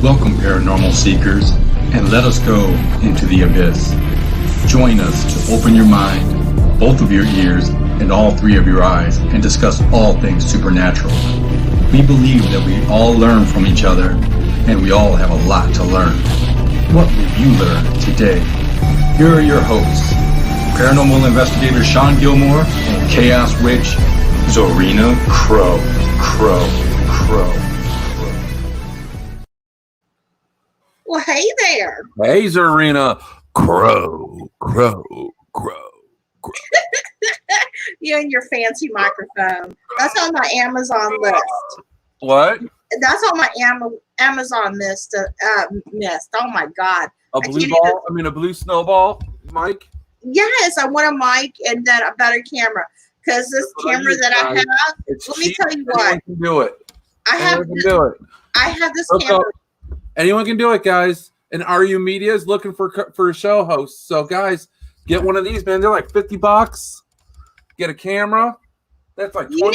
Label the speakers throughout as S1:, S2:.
S1: Welcome, paranormal seekers, and let us go into the abyss. Join us to open your mind, both of your ears, and all three of your eyes, and discuss all things supernatural. We believe that we all learn from each other, and we all have a lot to learn. What will you learn today? Here are your hosts, paranormal investigator Shawn Gilmore and chaos witch Zarina Crow.
S2: Well, hey there.
S3: Hey, Zarina Crow.
S2: You and your fancy microphone. That's on my Amazon list.
S3: What?
S2: That's on my Amazon list. Oh my God.
S3: A blue ball? A blue snowball, Mike?
S2: Yes, I want a mic and then a better camera. Because this camera that I have, let me tell you what.
S3: Anyone can do it.
S2: I have this camera.
S3: Anyone can do it, guys. And RU Media is looking for a show host. So, guys, get one of these, man. They're like $50. Get a camera. That's like $20.
S2: Can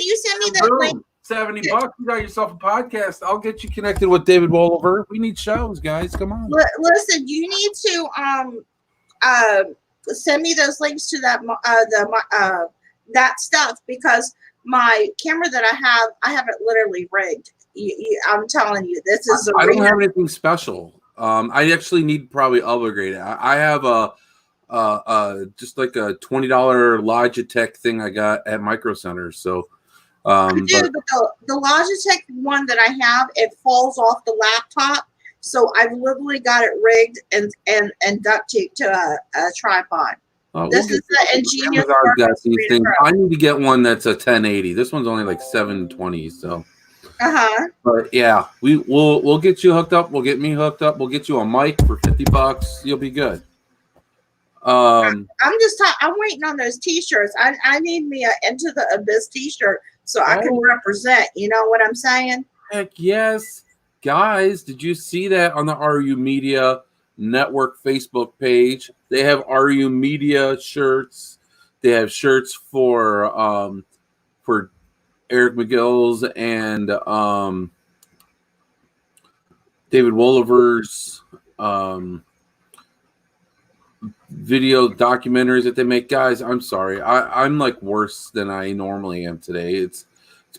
S2: you send me that link?
S3: $70. You got yourself a podcast. I'll get you connected with David Wolliver. We need shows, guys. Come on.
S2: Listen, you need to send me those links to that stuff, because my camera that I have it literally rigged. I'm telling you, this is.
S3: I don't have anything special. I actually need probably upgrade it. I have just like a $20 Logitech thing I got at Micro Center. So,
S2: but the Logitech one that I have, it falls off the laptop. So I've literally got it rigged and duct taped to a tripod. This is the ingenious.
S3: I need to get one that's a 1080. This one's only like 720. So. But yeah, we'll get you hooked up. We'll get me hooked up. We'll get you a mic for $50. You'll be good.
S2: I'm waiting on those T-shirts. I need me a Into the Abyss T-shirt so I can represent. You know what I'm saying?
S3: Heck yes, guys. Did you see that on the RU Media Network Facebook page? They have RU Media shirts. They have shirts for Eric McGill's and David Wolliver's video documentaries that they make. Guys, I'm sorry. I'm like worse than I normally am today. It's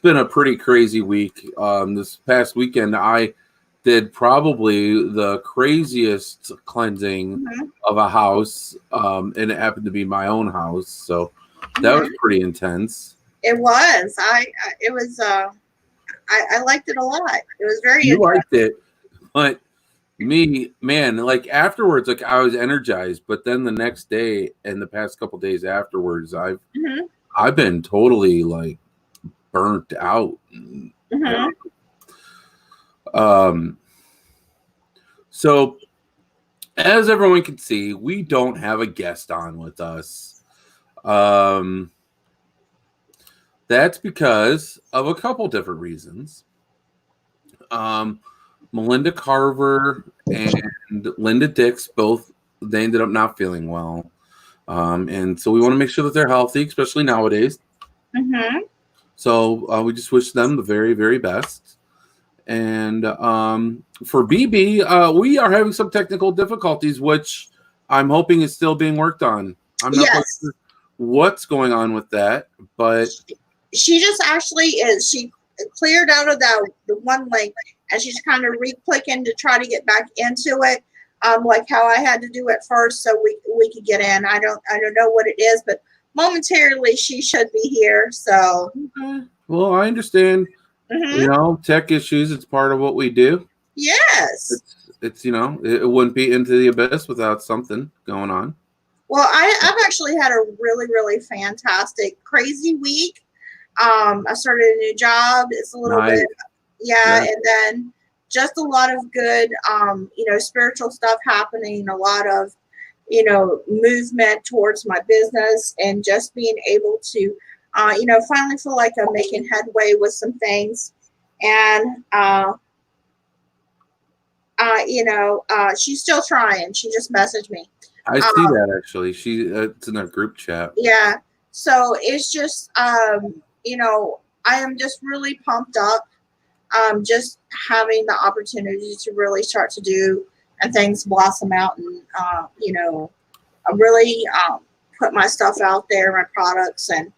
S3: been a pretty crazy week. This past weekend, I did probably the craziest cleansing of a house, and it happened to be my own house. So that was pretty intense.
S2: It was. I liked it a lot. It was very.
S3: You liked it, but me, man, like afterwards, like I was energized. But then the next day and the past couple days afterwards, I've been totally like burnt out. So as everyone can see, we don't have a guest on with us. That's because of a couple different reasons. Melinda Carver and Linda Dix they ended up not feeling well. And so we want to make sure that they're healthy, especially nowadays. So we just wish them the very, very best. And for Bibi, we are having some technical difficulties, which I'm hoping is still being worked on. I'm not quite sure what's going on with that, but
S2: she just actually is. She cleared out of the one link, and she's kind of re-clicking to try to get back into it, like how I had to do it first, so we could get in. I don't know what it is, but momentarily she should be here. So,
S3: well, I understand. You know, tech issues. It's part of what we do.
S2: Yes.
S3: It's it wouldn't be Into the Abyss without something going on.
S2: Well, I've actually had a really, really fantastic, crazy week. I started a new job. It's a little bit, and then just a lot of good, spiritual stuff happening, a lot of, movement towards my business, and just being able to, finally feel like I'm making headway with some things. And, she's still trying. She just messaged me.
S3: I see that actually. It's in our group chat.
S2: Yeah. So it's just, I am just really pumped up. just having the opportunity to really start to do and things blossom out and, I really put my stuff out there, my products, and,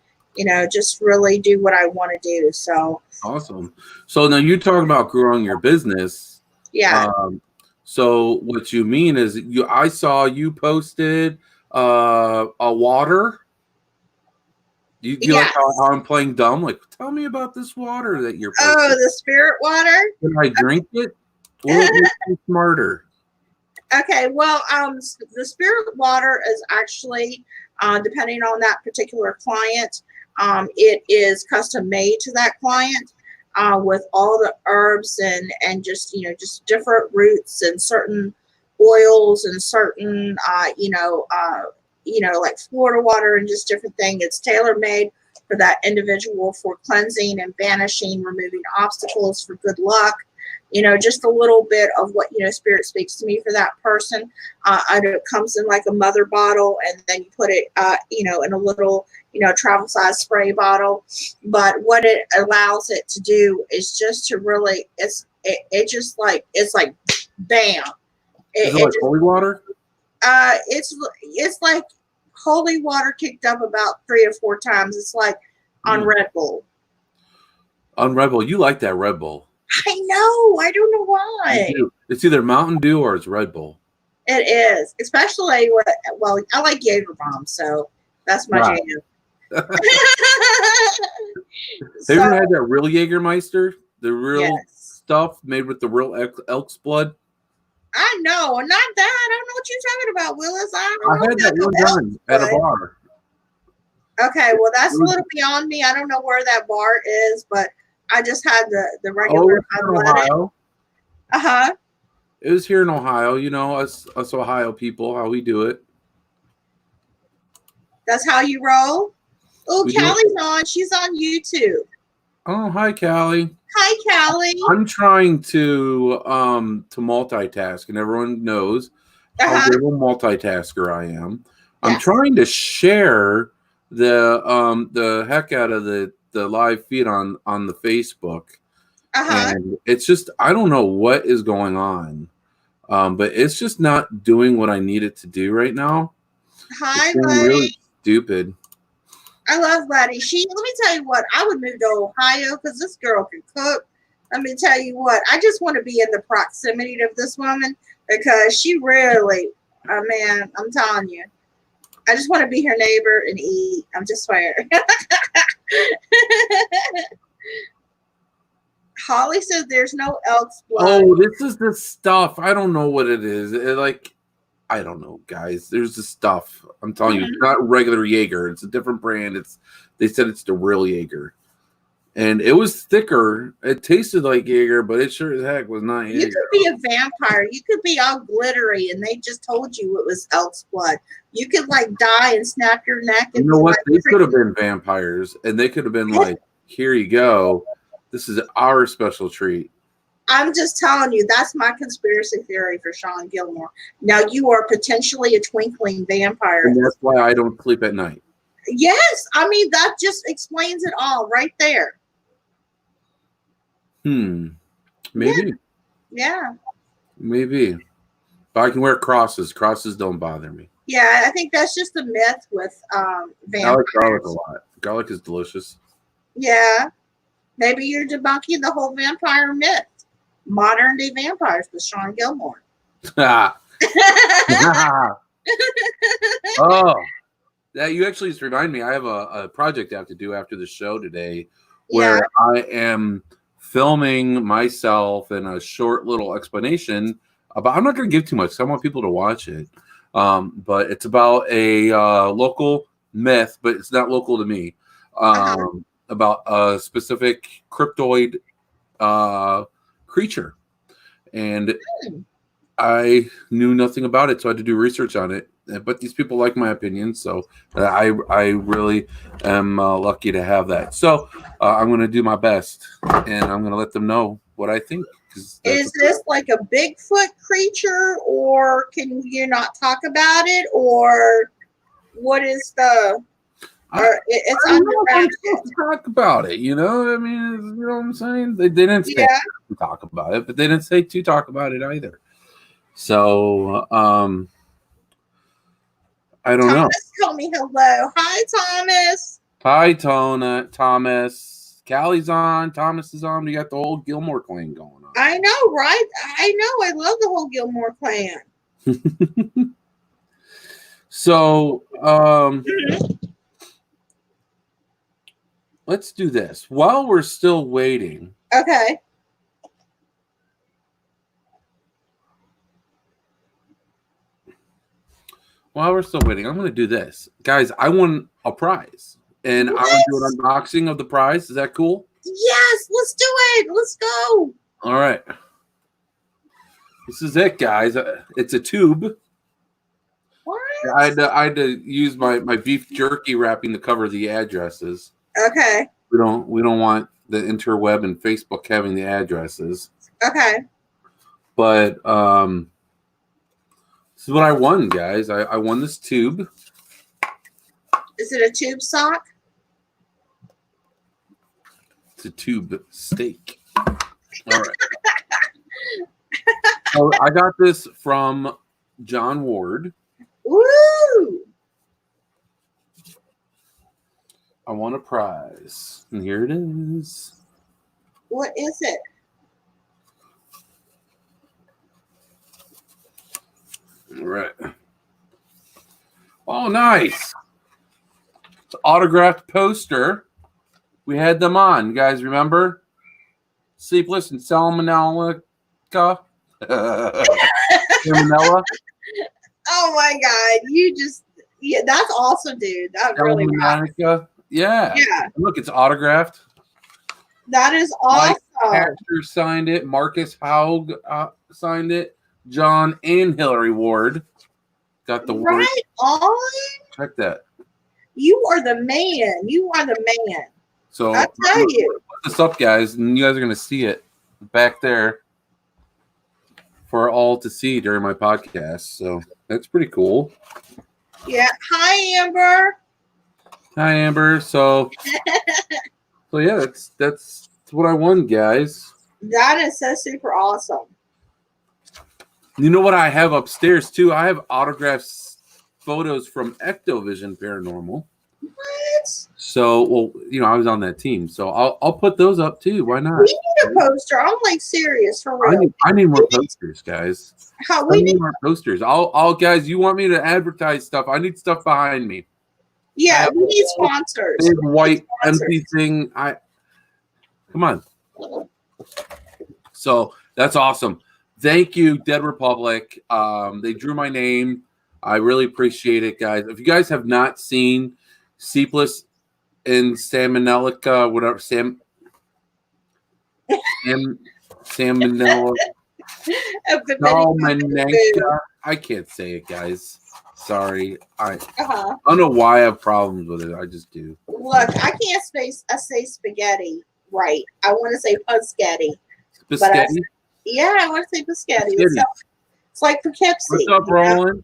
S2: just really do what I want to do. So
S3: awesome. So now you're talking about growing your business.
S2: yeah.
S3: So what you mean is I saw you posted a water. Do you
S2: Yes.
S3: like how I'm playing dumb? Like, tell me about this water that you're posting.
S2: Oh, the spirit water?
S3: Can I drink it? Will it make me smarter?
S2: Okay, well, the spirit water is actually, depending on that particular client, it is custom made to that client with all the herbs and just different roots and certain oils and certain like Florida water and just different things. It's tailor made for that individual for cleansing and banishing, removing obstacles for good luck. Just a little bit of what, spirit speaks to me for that person. I know it comes in like a mother bottle, and then you put it, in a little, travel size spray bottle. But what it allows it to do is just to really, it's like, bam.
S3: Is it like holy water?
S2: It's like holy water kicked up about 3 or 4 times. It's like on Red Bull.
S3: On Red Bull. You like that Red Bull.
S2: I know. I don't know why.
S3: It's either Mountain Dew or it's Red Bull.
S2: It is. Especially, I like Jaeger bomb, so that's my jam.
S3: Have you ever had that real Jägermeister? The real stuff made with the real elk's blood?
S2: I know. Not that. I don't know what you're talking about, Willis.
S3: I had that one time at a bar.
S2: Okay, well, that's a little beyond me. I don't know where that bar is, but I just had the regular.
S3: Ohio.
S2: Uh-huh.
S3: It was here in Ohio. Us Ohio people, how we do it.
S2: That's how you roll? Oh, Callie's on. She's on YouTube.
S3: Oh, hi, Callie.
S2: Hi, Callie.
S3: I'm trying to multitask, and everyone knows how big a multitasker I am. I'm trying to share the heck out of the live feed on the Facebook, and it's just I don't know what is going on, but it's just not doing what I need it to do right now.
S2: Hi,
S3: it's
S2: buddy.
S3: Really stupid.
S2: I love Buddy. Let me tell you what, I would move to Ohio because this girl can cook. Let me tell you what, I just want to be in the proximity of this woman because she really, man, I'm telling you, I just want to be her neighbor and eat. I'm just swearing. Holly says there's no elk's blood.
S3: Oh, this is the stuff. I don't know what it is. I don't know, guys. There's the stuff. I'm telling you, it's not regular Jaeger. It's a different brand. They said it's the real Jaeger. And it was thicker. It tasted like Jaeger, but it sure as heck was not Jaeger.
S2: You could be a vampire. You could be all glittery, and they just told you it was elk's blood. You could die and snap your neck. And
S3: you know what? They could have been vampires, and they could have been like, here you go. This is our special treat.
S2: I'm just telling you, that's my conspiracy theory for Shawn Gilmore. Now, you are potentially a twinkling vampire.
S3: And that's why I don't sleep at night.
S2: Yes. I mean, that just explains it all right there.
S3: Maybe.
S2: Yeah.
S3: Maybe. But I can wear crosses. Crosses don't bother me.
S2: Yeah, I think that's just a myth with vampires.
S3: I like garlic a lot. Garlic is delicious.
S2: Yeah. Maybe you're debunking the whole vampire myth. Modern day vampires with Shawn Gilmore.
S3: Oh, that you actually just remind me. I have a project I have to do after the show today, where I am filming myself in a short little explanation about. I'm not going to give too much. I want people to watch it, but it's about a local myth, but it's not local to me. About a specific cryptoid creature, and I knew nothing about it, so I had to do research on it. But these people like my opinion, so I really am lucky to have that. So I'm going to do my best, and I'm going to let them know what I think.
S2: Is this like a Bigfoot creature, or can you not talk about it, or what is the? It's
S3: I don't know if I'm
S2: underground.
S3: supposed to talk about it, you know? I mean, you know what I'm saying? They didn't say to talk about it, but they didn't say to talk about it either. So, I don't know.
S2: Thomas told me hello. Hi, Thomas.
S3: Hi, Thomas. Callie's on. Thomas is on. We got the whole Gilmore clan going on.
S2: I know, right? I know. I love the whole Gilmore clan.
S3: So, let's do this. While we're still waiting.
S2: Okay.
S3: While we're still waiting, I'm going to do this. Guys, I won a prize. And I want to do an unboxing of the prize. Is that cool?
S2: Yes, let's do it. Let's go.
S3: All right. This is it, guys. It's a tube.
S2: What?
S3: I had to use my beef jerky wrapping to cover the addresses.
S2: Okay.
S3: We don't want the interweb and Facebook having the addresses.
S2: Okay.
S3: But this is what I won, guys. I won this tube.
S2: Is it a tube sock?
S3: It's a tube steak. All right. So I got this from John Ward.
S2: Woo!
S3: I won a prize. And here it is.
S2: What is it?
S3: All right. Oh, nice. It's an autographed poster. We had them on. You guys remember? Sleepless and Salmonella. Salmonella.
S2: Oh my God. That's awesome, dude. That really rocks.
S3: Yeah.
S2: Yeah.
S3: Look, it's autographed.
S2: That is awesome.
S3: Mike Hatcher signed it. Marcus Haug signed it. John and Hillary Ward got the word.
S2: Right on.
S3: Check that.
S2: You are the man. You are the man.
S3: So
S2: I tell you.
S3: Put this up, guys, and you guys are going to see it back there for all to see during my podcast. So that's pretty cool.
S2: Yeah. Hi, Amber.
S3: Hi, Amber. So yeah, that's what I won, guys.
S2: That is so super awesome.
S3: You know what I have upstairs too? I have autographs, photos from Ectovision Paranormal.
S2: What?
S3: So, well, you know, I was on that team, so I'll put those up too. Why not?
S2: We need a poster. I'm like serious for real.
S3: I need more posters, guys.
S2: I
S3: We need more posters. I'll guys. You want me to advertise stuff? I need stuff behind me.
S2: Yeah, we need sponsors.
S3: Big white empty thing. Come on. So that's awesome. Thank you, Dead Republic. They drew my name. I really appreciate it, guys. If you guys have not seen Sleepless and Salmonella, whatever, Salmonella. I can't say it, guys. Sorry. I don't know why I have problems with it. I just do.
S2: Look, I can't say spaghetti right. I want to say Pusketty.
S3: Biscotti?
S2: Yeah, I want to say Biscotti. It's like Poughkeepsie.
S3: What's up, Roland?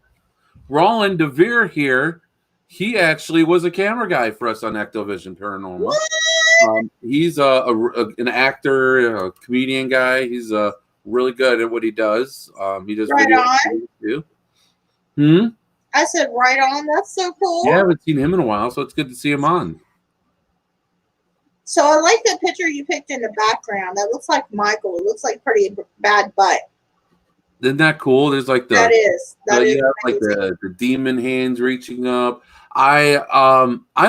S3: Roland DeVere here. He actually was a camera guy for us on Ectovision Paranormal. He's an actor, a comedian guy. He's really good at what he does. He does
S2: right
S3: videos too.
S2: I said right on. That's so cool.
S3: Yeah, I haven't seen him in a while, so it's good to see him on.
S2: So I like the picture you picked in the background. That looks like Michael. It looks like pretty bad butt.
S3: Isn't that cool? There's like
S2: that is
S3: like the demon hands reaching up. I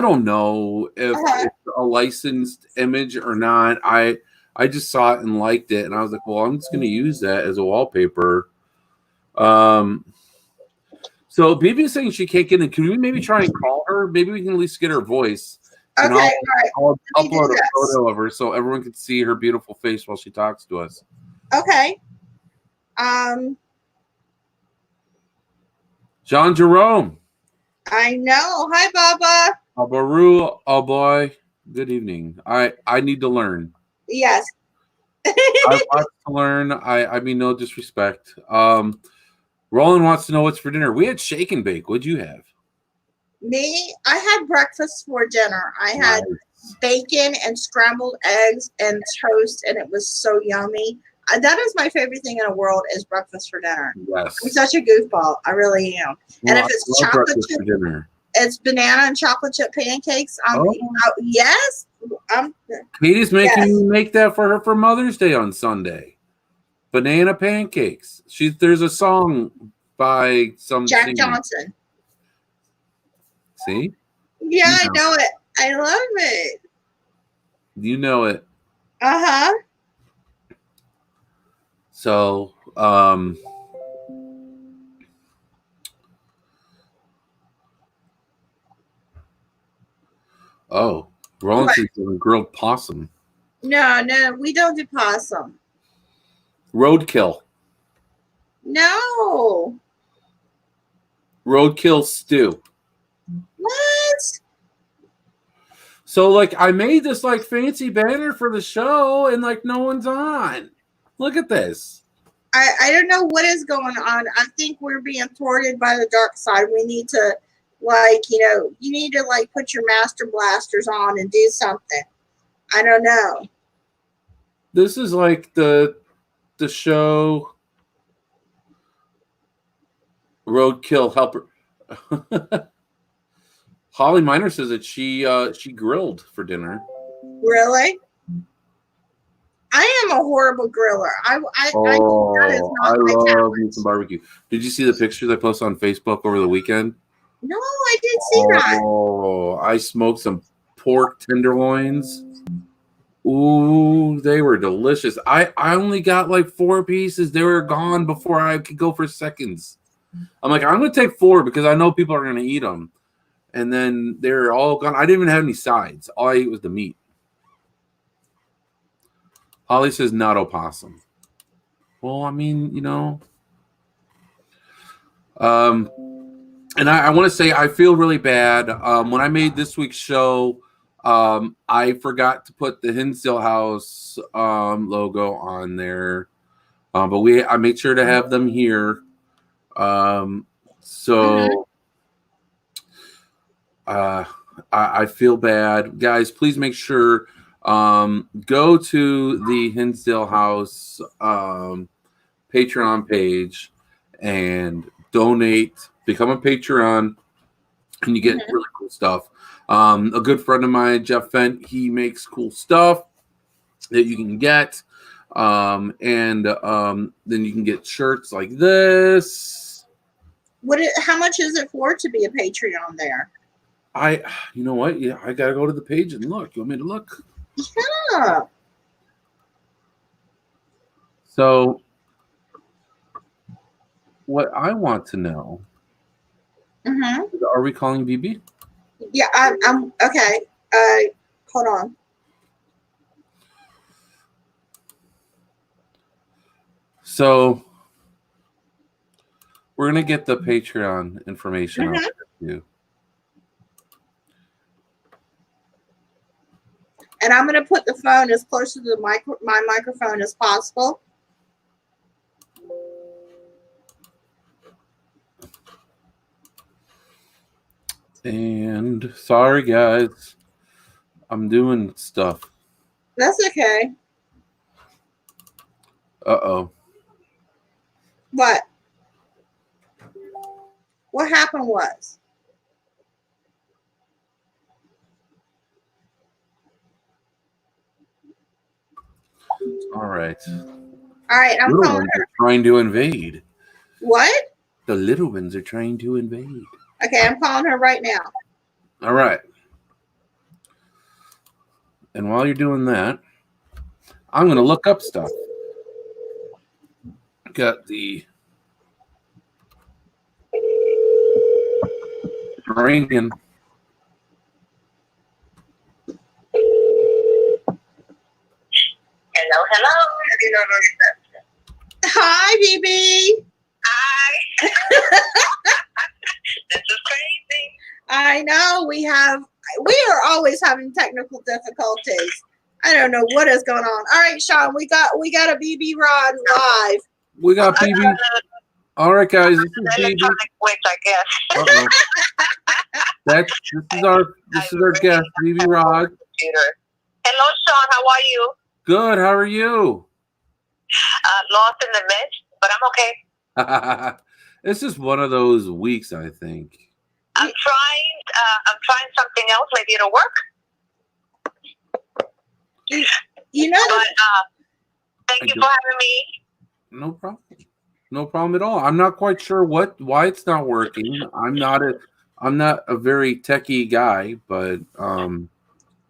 S3: don't know if it's a licensed image or not. I just saw it and liked it, and I was like, well, I'm just going to use that as a wallpaper. So Bibi is saying she can't get in. Can we maybe try and call her? Maybe we can at least get her voice.
S2: Okay, all right.
S3: I'll upload a photo of her so everyone can see her beautiful face while she talks to us.
S2: Okay.
S3: John Jerome.
S2: I know. Hi, Baba.
S3: Abaru, oh boy. Good evening. I need to learn.
S2: Yes.
S3: I want to learn. I mean, no disrespect. Roland wants to know what's for dinner. We had shake and bake. What'd you have?
S2: Me, I had breakfast for dinner. I had bacon and scrambled eggs and toast, and it was so yummy. That is my favorite thing in the world is breakfast for dinner.
S3: Yes.
S2: I'm such a goofball. I really am.
S3: Well,
S2: and if it's chocolate chip,
S3: for dinner.
S2: It's banana and chocolate chip pancakes. Yes.
S3: Katie's making me make that for her for Mother's Day on Sunday. Banana pancakes. There's a song by some
S2: Jack
S3: singer.
S2: Johnson.
S3: See?
S2: Yeah, I know it. I love it.
S3: You know it.
S2: Uh-huh.
S3: So, Rollins doing grilled possum.
S2: No, we don't do possum.
S3: Roadkill.
S2: No.
S3: Roadkill stew.
S2: What?
S3: So, like, I made this, like, fancy banner for the show, and, like, no one's on. Look at this.
S2: I don't know what is going on. I think we're being thwarted by the dark side. We need to, you need to, put your master blasters on and do something. I don't know.
S3: This is, like, the show Roadkill Helper. Holly Miner says that she grilled for dinner.
S2: Really? I am a horrible griller. I
S3: love me some barbecue. Did you see the pictures I posted on Facebook over the weekend?
S2: No, I didn't see that.
S3: Oh, I smoked some pork tenderloins. Ooh, they were delicious. I only got like 4 pieces. They were gone before I could go for seconds. I'm like, I'm going to take 4 because I know people are going to eat them. And then they're all gone. I didn't even have any sides. All I ate was the meat. Holly says not opossum. Well, I mean, and I want to say I feel really bad. When I made this week's show, I forgot to put the Hinsdale House logo on there. But I made sure to have them here. I feel bad. Guys, please make sure go to the Hinsdale House Patreon page and donate, become a Patreon, and you get really cool stuff. A good friend of mine, Jeff Fent, he makes cool stuff that you can get. And then you can get shirts like this.
S2: How much is it to be a Patreon there?
S3: You know what? Yeah, I gotta go to the page and look. You want me to look?
S2: Yeah.
S3: So, what I want to know. Are we calling Bibi?
S2: Yeah, I'm okay. Hold on.
S3: So, we're gonna get the Patreon information out to you.
S2: And I'm going to put the phone as close to my microphone as possible.
S3: And sorry, guys. I'm doing stuff.
S2: That's okay.
S3: Uh-oh.
S2: What? What happened was?
S3: All right.
S2: I'm calling her.
S3: Trying to invade.
S2: What?
S3: The little ones are trying to invade.
S2: Okay, I'm calling her right now.
S3: All right. And while you're doing that, I'm going to look up stuff. Got the ringing.
S4: Hello.
S2: Hi, Bibi.
S4: Hi. This is crazy.
S2: I know we are always having technical difficulties. I don't know what is going on. All right, Shawn, we got a Bibi Rod live.
S3: We got Bibi. All right, guys. This is Bibi.
S4: Electronic switch, I guess.
S3: Uh-oh. This is our guest, Bibi Rod.
S4: Computer. Hello, Shawn. How are you?
S3: Good. How are you?
S4: Lost in the mist, but I'm okay.
S3: This is one of those weeks, I think.
S4: I'm trying something else. Maybe it'll work.
S2: You know,
S4: But thank you for having me.
S3: No problem. No problem at all. I'm not quite sure why it's not working. I'm not a very techie guy, but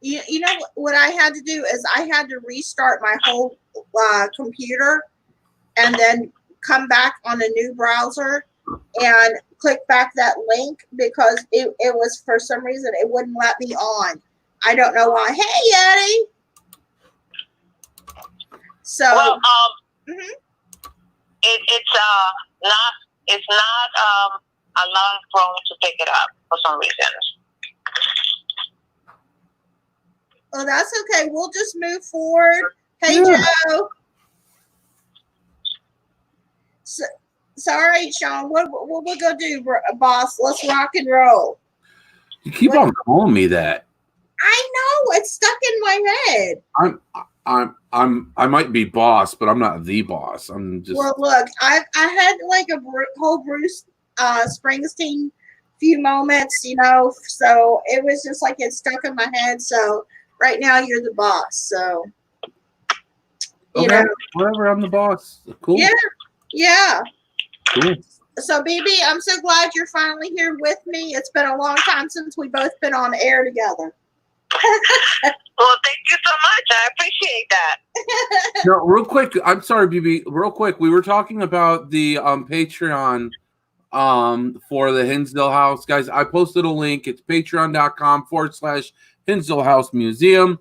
S2: you know what I had to do is I had to restart my whole computer and then come back on a new browser and click back that link because it was, for some reason, it wouldn't let me on. I don't know why. Hey, Eddie. So,
S4: Well,
S2: mhm.
S4: it's not allowing Chrome to pick it up for some reason.
S2: Oh, that's okay. We'll just move forward. Hey,
S3: Yeah.
S2: Joe. So, all right, Shawn. What we're gonna do, boss? Let's rock and roll.
S3: You keep on calling me that.
S2: I know it's stuck in my head.
S3: I might be boss, but I'm not the boss. I'm just.
S2: Well, look, I had like a whole Bruce Springsteen few moments, you know. So it was just like it stuck in my head. So right now you're the boss. So you
S3: Okay,
S2: know,
S3: whatever. I'm the boss. Cool.
S2: yeah.
S3: Cool.
S2: So, Bibi, I'm so glad you're finally here with me. It's been a long time since we both been on air together.
S4: Well, thank you so much. I appreciate that.
S3: No, real quick. I'm sorry, Bibi. Real quick. We were talking about the Patreon for the Hinsdale House. Guys, I posted a link. It's patreon.com/Hinsdale House Museum.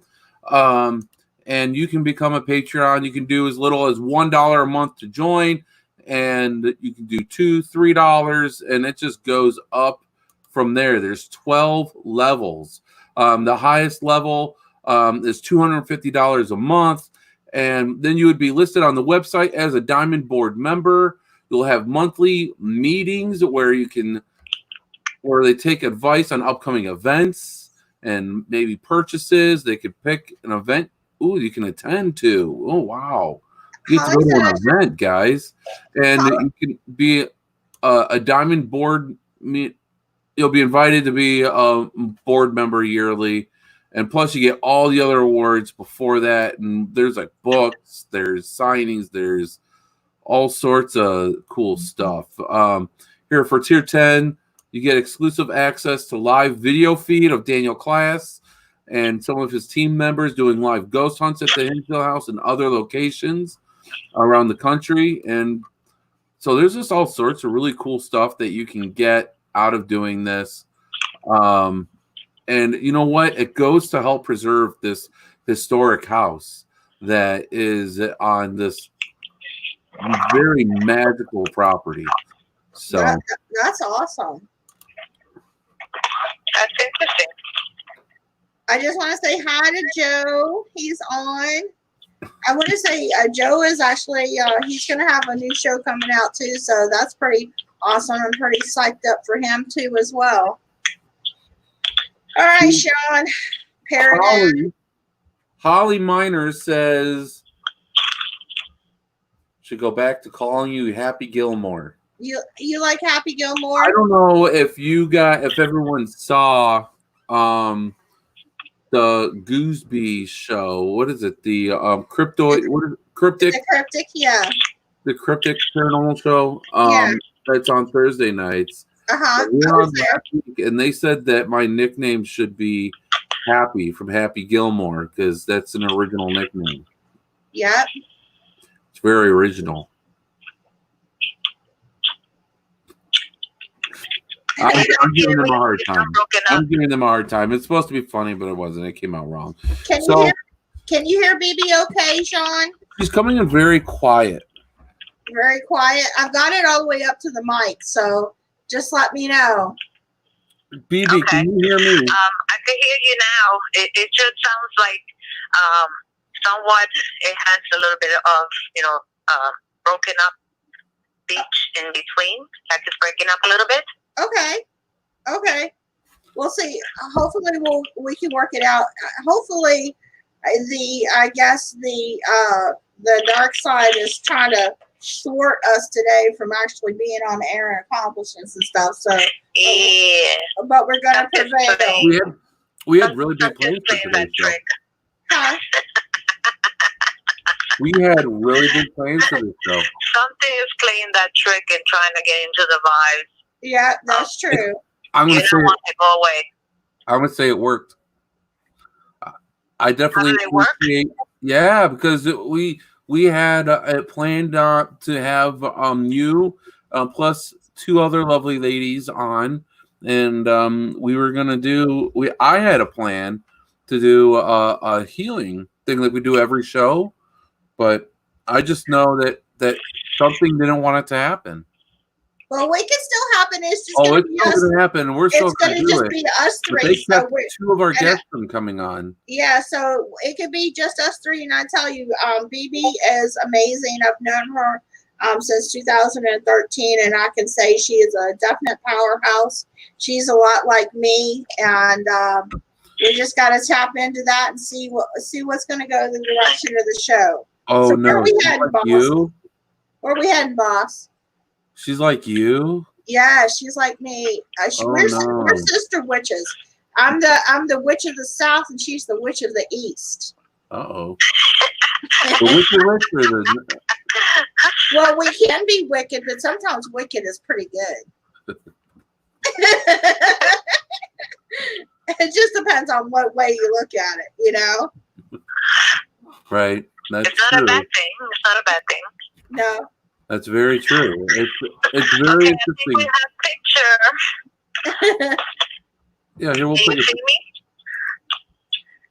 S3: And you can become a Patreon. You can do as little as $1 a month to join. And you can do $2, $3, and it just goes up from there. There's 12 levels. The highest level is $250 a month, and then you would be listed on the website as a Diamond Board member. You'll have monthly meetings where they take advice on upcoming events and maybe purchases. They could pick an event you can attend to. Oh, wow. You get to go to an event, guys, and you can be a Diamond Board. You'll be invited to be a board member yearly, and plus you get all the other awards before that. And there's like books, there's signings, there's all sorts of cool stuff. Here for Tier 10, you get exclusive access to live video feed of Daniel Class and some of his team members doing live ghost hunts at the Hinsdale House and other locations around the country. And so there's just all sorts of really cool stuff that you can get out of doing this. And you know what? It goes to help preserve this historic house that is on this very magical property. So
S2: that's awesome.
S4: That's interesting.
S2: I just want to say hi to Joe. He's on. I want to say Joe is actually, he's going to have a new show coming out too. So that's pretty awesome. I'm pretty psyched up for him too as well. All right, Shawn.
S3: Holly Miner says, should go back to calling you Happy Gilmore.
S2: You like Happy Gilmore?
S3: I don't know if everyone saw the Gooseby show. What is it? The cryptic?
S2: The cryptic, yeah.
S3: The cryptic paranormal show. That's on Thursday nights. And they said that my nickname should be Happy from Happy Gilmore because that's an original nickname.
S2: Yep.
S3: It's very original. I'm giving them a hard time. It's supposed to be funny, but it wasn't. It came out wrong.
S2: Can you hear Bibi okay, Shawn?
S3: She's coming in very quiet.
S2: Very quiet. I've got it all the way up to the mic, so just let me know.
S3: Bibi, okay. Can you hear me?
S4: I can hear you now. It just sounds like somewhat it has a little bit of, broken up speech in between. Like it's breaking up a little bit.
S2: Okay. We'll see. Hopefully we can work it out. Hopefully the dark side is trying to thwart us today from actually being on air and accomplishments and stuff. So
S4: yeah,
S2: but we're gonna prevail.
S3: We had really big plans for today's show.
S2: Huh?
S3: We had really big plans for this show.
S4: Something is playing that trick and trying to get into the vibes.
S2: Yeah, that's true.
S3: I'm gonna say
S4: want to go away.
S3: I'm gonna say it worked. I definitely
S4: appreciate.
S3: Yeah, because we had it planned to have you plus two other lovely ladies on, and we were gonna do. I had a plan to do a healing thing like we do every show, but I just know that something didn't want it to happen.
S2: Well, we can still happen. It's just
S3: it's still going to happen. We're still going to do
S2: just
S3: it.
S2: be us three.
S3: But they kept
S2: so
S3: two of our guests from coming on.
S2: Yeah, so it could be just us three. And I tell you, Bibi is amazing. I've known her since 2013, and I can say she is a definite powerhouse. She's a lot like me, and we just got to tap into that and see what's going to go in the direction of the show.
S3: Oh,
S2: so
S3: no.
S2: Where we heading,
S3: like you?
S2: Where we heading, boss?
S3: She's like you?
S2: Yeah, she's like me. We're sister witches. I'm the witch of the south, and she's the witch of the east.
S3: Uh-oh.
S2: Well, we can be wicked, but sometimes wicked is pretty good. It just depends on what way you look at it, you know?
S3: Right. That's
S4: it's not
S3: true.
S4: a bad thing. It's not a bad thing.
S2: No.
S3: That's very true. It's very interesting.
S4: We have a picture.
S3: Yeah, here we'll
S4: Can
S3: put
S4: you see me?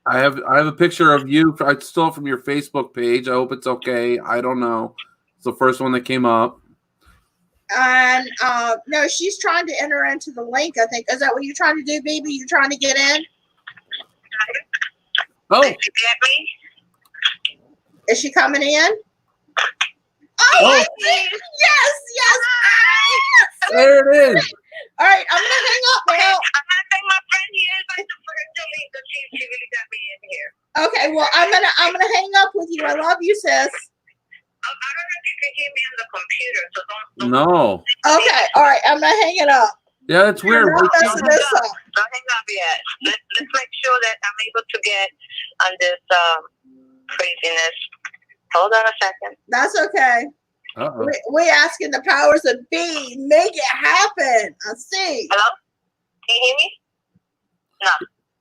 S3: I have a picture of you. I stole it from your Facebook page. I hope it's okay. I don't know. It's the first one that came up.
S2: And no, she's trying to enter into the link, I think. Is that what you're trying to do, Bibi? You're trying to get in?
S3: Oh.
S4: Did you get me?
S2: Is she coming in? Oh, I see. Yes.
S3: There it is.
S2: All right, I'm gonna hang up now.
S4: I'm not saying my friend here is like the first delete because she really got me in here.
S2: Okay, well I'm gonna hang up with you. I love you, sis.
S4: I don't know if you can hear me on the computer, so don't.
S3: No.
S2: Okay, all right, I'm gonna hang it up.
S3: Yeah, that's weird.
S2: I'm not messing this up.
S4: Don't hang up yet. Let's make sure that I'm able to get on this craziness. Hold on a second.
S2: That's okay.
S3: Uh-oh.
S2: We asking the powers that be, make it happen. I see.
S4: Hello? Can you hear me?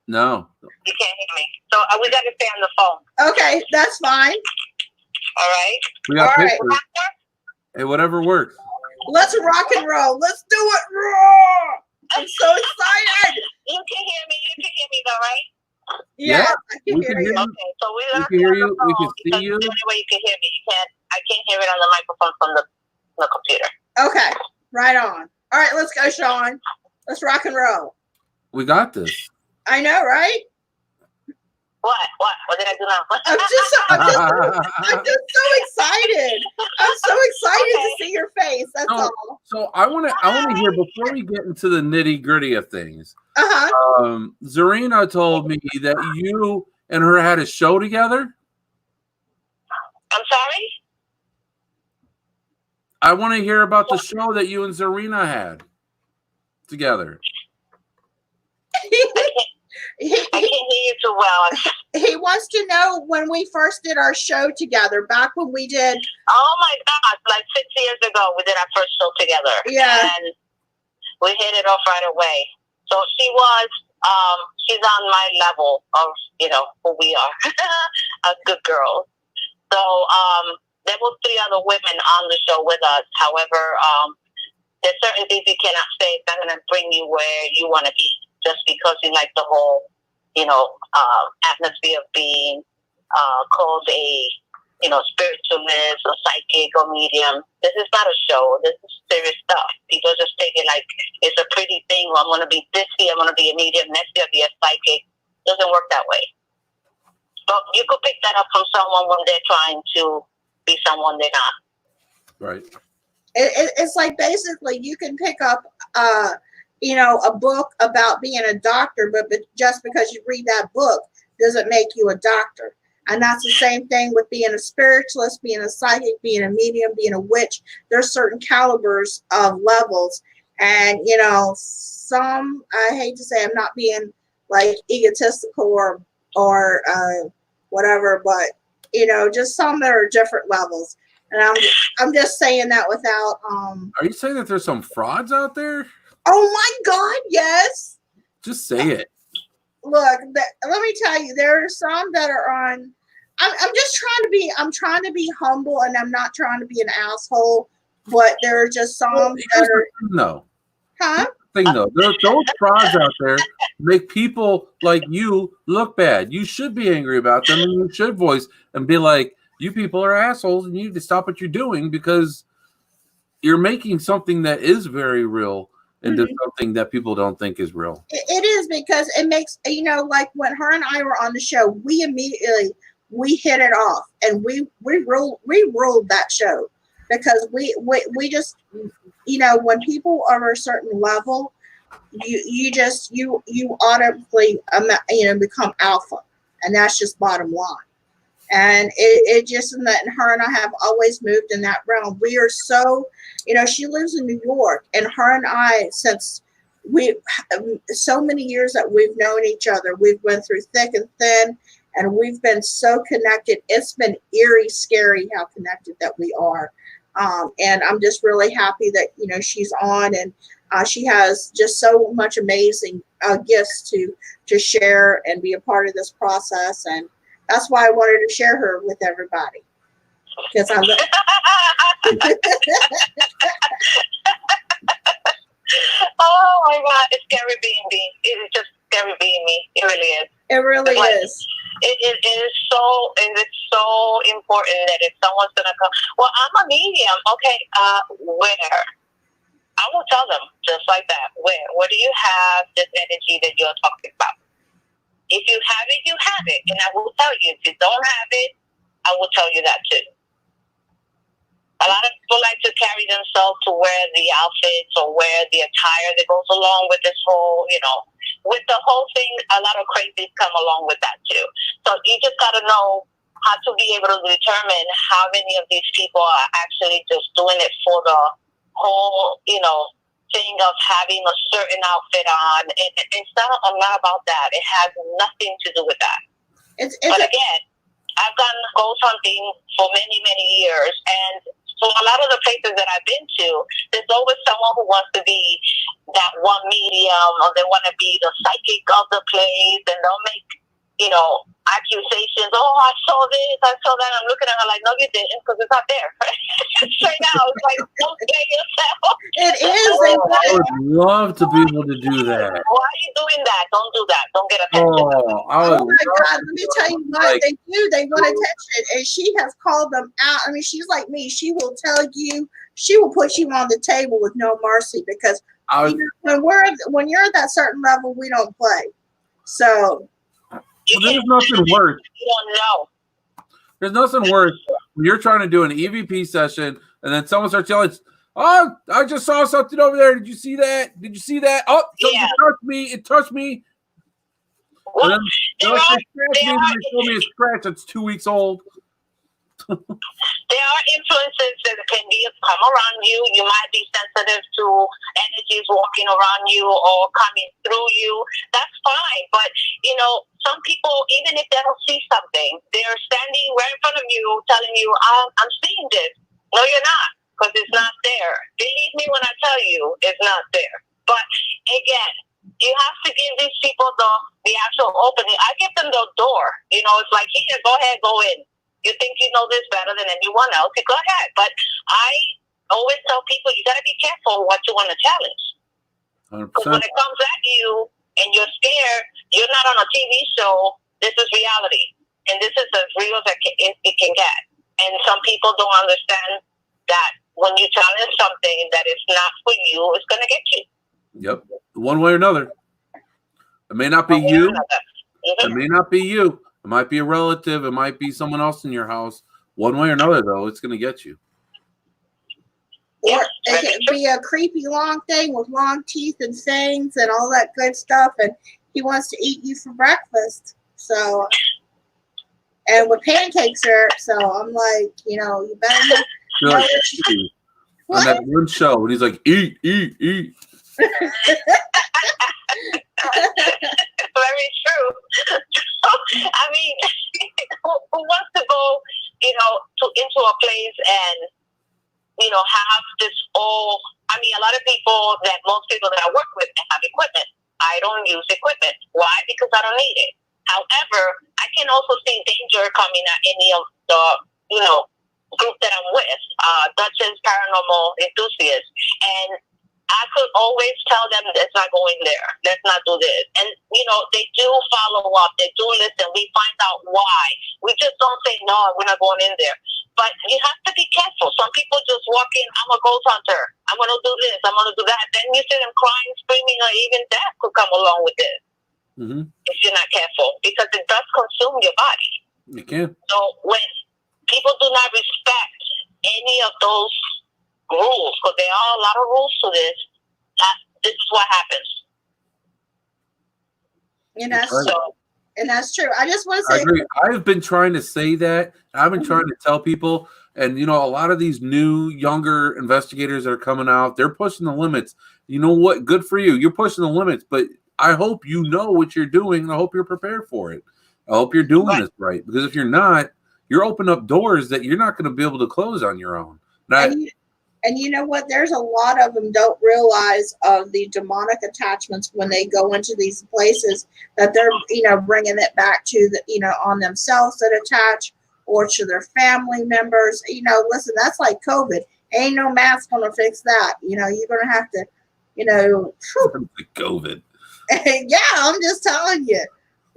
S3: No.
S4: You can't hear me. So we got to stay on the phone.
S2: Okay, that's fine.
S4: All right.
S3: We got
S2: All right.
S3: pictures. Hey, whatever works.
S2: Let's rock and roll. Let's do it raw. I'm so excited.
S4: You can hear me. You can hear me though, right?
S2: Yeah,
S3: Yeah,
S2: I can hear you.
S4: Okay, so we
S3: can hear you. We can see you.
S4: The only way you can hear me, I can't hear it on the microphone from the computer.
S2: Okay, right on. All right, let's go, Shawn. Let's rock and roll.
S3: We got this.
S2: I know, right?
S4: What did I do now?
S2: I'm just so excited. I'm so excited to see your face. That's all.
S3: So I want to hear before we get into the nitty gritty of things. Zarina told me that you and her had a show together.
S4: I'm sorry?
S3: I want to hear about the show that you and Zarina had together.
S4: I can't hear you too well.
S2: He wants to know when we first did our show together, back when we did.
S4: Oh my God, like 6 years ago, we did our first show together.
S2: Yeah.
S4: And we hit it off right away. So she's on my level of, who we are, a good girl. So there were 3 other women on the show with us. However, there's certain things you cannot say. It's not going to bring you where you want to be just because you like the whole, atmosphere of being called a, spiritualist or psychic or medium. This is not a show. This is serious stuff. People just take it like it's a pretty thing. I'm going to be this year. I'm going to be a medium. Next year, I'll be a psychic. It doesn't work that way. But you could pick that up from someone when they're trying to be someone they're not.
S3: Right.
S2: It's like basically you can pick up, a book about being a doctor, but just because you read that book doesn't make you a doctor. And that's the same thing with being a spiritualist, being a psychic, being a medium, being a witch. There's certain calibers of levels. And, some, I hate to say I'm not being like egotistical or whatever, but, just some that are different levels. And I'm just saying that without.
S3: Are you saying that there's some frauds out there?
S2: Oh my God, yes.
S3: Just say it.
S2: Look, let me tell you, there are some that are on. I'm just trying to be humble, and I'm not trying to be an asshole. But there are just some that are.
S3: No.
S2: Huh?
S3: There's those frauds out there make people like you look bad. You should be angry about them, and you should voice and be like, "You people are assholes, and you need to stop what you're doing because you're making something that is very real into something that people don't think is real."
S2: It is, because it makes, like when her and I were on the show, we immediately hit it off, and we ruled that show, because we just, when people are a certain level, you automatically become alpha, and that's just bottom line. And it just, and her and I have always moved in that realm. We are so, she lives in New York, and her and I, since so many years that we've known each other, we've went through thick and thin, and we've been so connected. It's been eerie, scary how connected that we are. And I'm just really happy that, she's on, and she has just so much amazing gifts to share and be a part of this process. And that's why I wanted to share her with everybody. Because I love.
S4: Oh my God, it's scary being me. It is just scary being me. It really is.
S2: It really is.
S4: It is so important that if someone's gonna come, well, I'm a medium. Okay, where? I will tell them just like that. Where do you have this energy that you're talking about? If you have it, you have it. And I will tell you. If you don't have it, I will tell you that too. A lot of people like to carry themselves to wear the outfits or wear the attire that goes along with this whole, with the whole thing. A lot of crazies come along with that too. So you just got to know how to be able to determine how many of these people are actually just doing it for the whole, thing of having a certain outfit on. It's not about that. It has nothing to do with that. But again, I've gone ghost hunting for many, many years, and so a lot of the places that I've been to, there's always someone who wants to be that one medium, or they want to be the psychic of the place, and they'll make, accusations. Oh, I saw this, I saw that. I'm looking at her like, no, you didn't, because it's not there. Straight out, it's like, don't play yourself.
S2: It is.
S3: I would love to be able to do that.
S4: Why are you doing that? Don't do that. Don't get attention.
S2: Oh my God, let me tell you what they do. They want attention, and she has called them out. I mean, she's like me. She will tell you, she will put you on the table with no mercy, because when you're at that certain level, we don't play. So
S3: there's nothing worse.
S4: You don't know.
S3: There's nothing worse when you're trying to do an EVP session and then someone starts yelling, "Oh, I just saw something over there. Did you see that? Did you see that? Oh, something touched me. It touched me."
S4: Well,
S3: and then they told me a scratch that's 2 weeks old.
S4: There are influences that can come around you. You might be sensitive to energies walking around you or coming through you. That's fine. But, some people, even if they don't see something, they're standing right in front of you telling you, I'm seeing this. No, you're not, because it's not there. Believe me when I tell you it's not there. But, again, you have to give these people the actual opening. I give them the door. It's like, here, go ahead, go in. You think you know this better than anyone else? Go ahead. But I always tell people, you got to be careful what you want to challenge. Because when it comes at you and you're scared, you're not on a TV show. This is reality. And this is as real as it can get. And some people don't understand that when you challenge something that is not for you, it's going to get you.
S3: Yep. One way or another. It may not be you. It may not be you. It might be a relative. It might be someone else in your house. One way or another, though, it's going to get you.
S2: Or It could be a creepy long thing with long teeth and fangs and all that good stuff, and he wants to eat you for breakfast. So, and with pancake syrup, so I'm like, you better know
S3: like on that one show, and he's like, eat.
S4: Very true. I mean, who wants to go, into a place and, have this all, I mean, a lot of people most people that I work with have equipment. I don't use equipment. Why? Because I don't need it. However, I can also see danger coming at any of the, group that I'm with, Dutchess paranormal enthusiasts. And I could always tell them, let's not go in there. Let's not do this. And, they do follow up. They do listen. We find out why. We just don't say, no, we're not going in there. But you have to be careful. Some people just walk in, I'm a ghost hunter. I'm going to do this. I'm going to do that. Then you see them crying, screaming, or even death could come along with this. Mm-hmm. If you're not careful. Because it does consume your body.
S3: It can.
S4: So when people do not respect any of those rules, because there are a lot of rules to this, this is what happens.
S2: And that's true. I just want to say,
S3: I agree. I've been trying to say that. I've been trying to tell people, and a lot of these new, younger investigators that are coming out, they're pushing the limits. You know what? Good for you. You're pushing the limits, but I hope you know what you're doing. I hope you're prepared for it. I hope you're doing this right, because if you're not, you're opening up doors that you're not going to be able to close on your own.
S2: And you know what? There's a lot of them don't realize of the demonic attachments when they go into these places, that they're, bringing it back to the, on themselves that attach, or to their family members. Listen, that's like COVID. Ain't no mask going to fix that. You're going to have to,
S3: COVID.
S2: Yeah, I'm just telling you.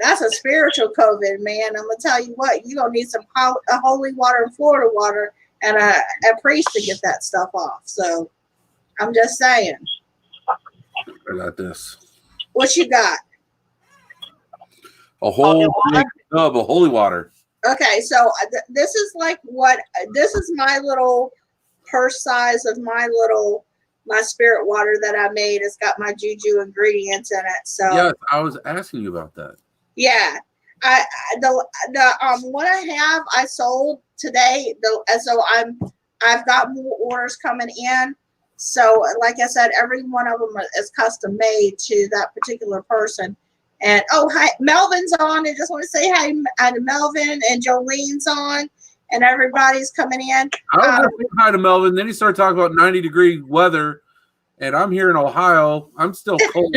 S2: That's a spiritual COVID, man. I'm going to tell you what, you're going to need some holy water and Florida water and a priest to get that stuff off. So I'm just saying.
S3: I got this.
S2: What you got?
S3: A whole big tub of holy water.
S2: Okay, so this is this is my little purse size of my spirit water that I made. It's got my juju ingredients in it. So
S3: yes, I was asking you about that.
S2: Yeah, the one I have I sold today. I've got more orders coming in. So like I said, every one of them is custom made to that particular person. And hi, Melvin's on. I just want to say hi to Melvin, and Jolene's on, and everybody's coming in.
S3: I was going to say hi to Melvin. Then he started talking about 90-degree weather, and I'm here in Ohio. I'm still cold.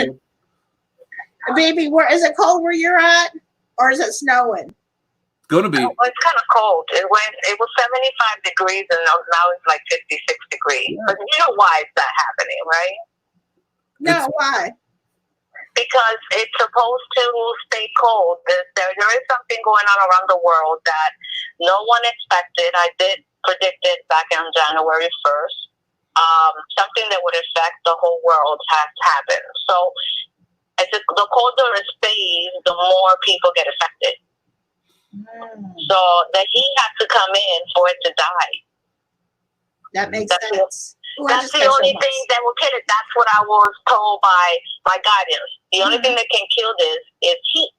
S2: Baby, where is it cold where you're at, or is it snowing?
S3: It's gonna be.
S4: It's kind of cold. It was 75 degrees, and now it's like 56 degrees. Yeah. But you know why is that happening, right?
S2: No, why?
S4: Because it's supposed to stay cold. There is something going on around the world that no one expected. I did predict it back on January 1st. Something that would affect the whole world has happened. So as the colder it stays, the more people get affected. So the heat has to come in for it to die.
S2: That makes sense.
S4: That's the only thing that will kill it. That's what I was told by my guardians. The only thing that can kill this is heat.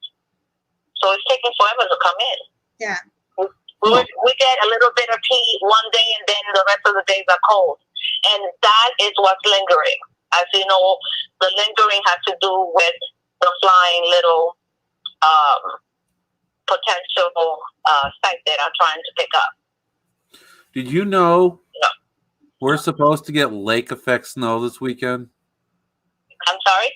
S4: So it's taking forever to come in.
S2: Yeah.
S4: We get a little bit of heat one day, and then the rest of the days are cold. And that is what's lingering. As you know, the lingering has to do with the flying little potential site that I'm trying to pick up.
S3: Did you know we're supposed to get lake effect snow this weekend?
S4: I'm sorry?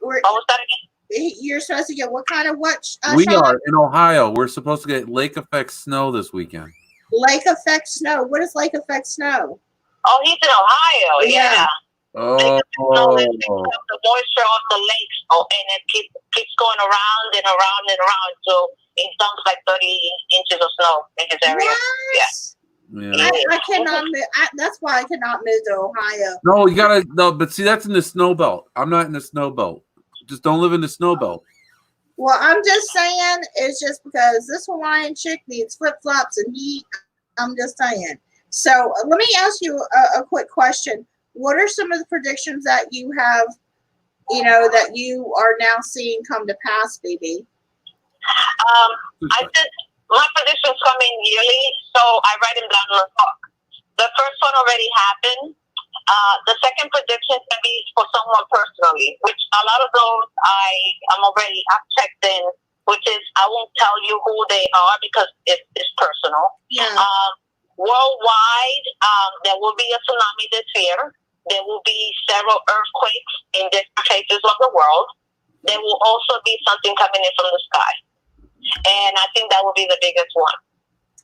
S4: What was that again?
S2: You're supposed to get what kind of what?
S3: We are in Ohio. We're supposed to get lake effect snow this weekend.
S2: Lake effect snow? What is lake effect snow?
S4: Oh, he's in Ohio. Yeah.
S3: Oh.
S4: The moisture of the lakes, and it keeps going around and around and around, so it dumps like 30 inches of snow in his area.
S2: What? Yeah. I cannot move. That's why I cannot move to Ohio.
S3: No, you gotta. No, but see, that's in the snow belt. I'm not in the snow belt. Just don't live in the snow belt.
S2: Well, I'm just saying, it's just because this Hawaiian chick needs flip flops and heat. I'm just saying. So let me ask you a quick question. What are some of the predictions that you have, that you are now seeing come to pass, Bibi?
S4: I did my predictions come in yearly, so I write them down in a book. The first one already happened. The second prediction can be for someone personally, which a lot of those I've checked in, which is I won't tell you who they are because it's personal.
S2: Yeah.
S4: Worldwide, there will be a tsunami this year. There will be several earthquakes in different places of the world. There will also be something coming in from the sky. And I think that will be the biggest one.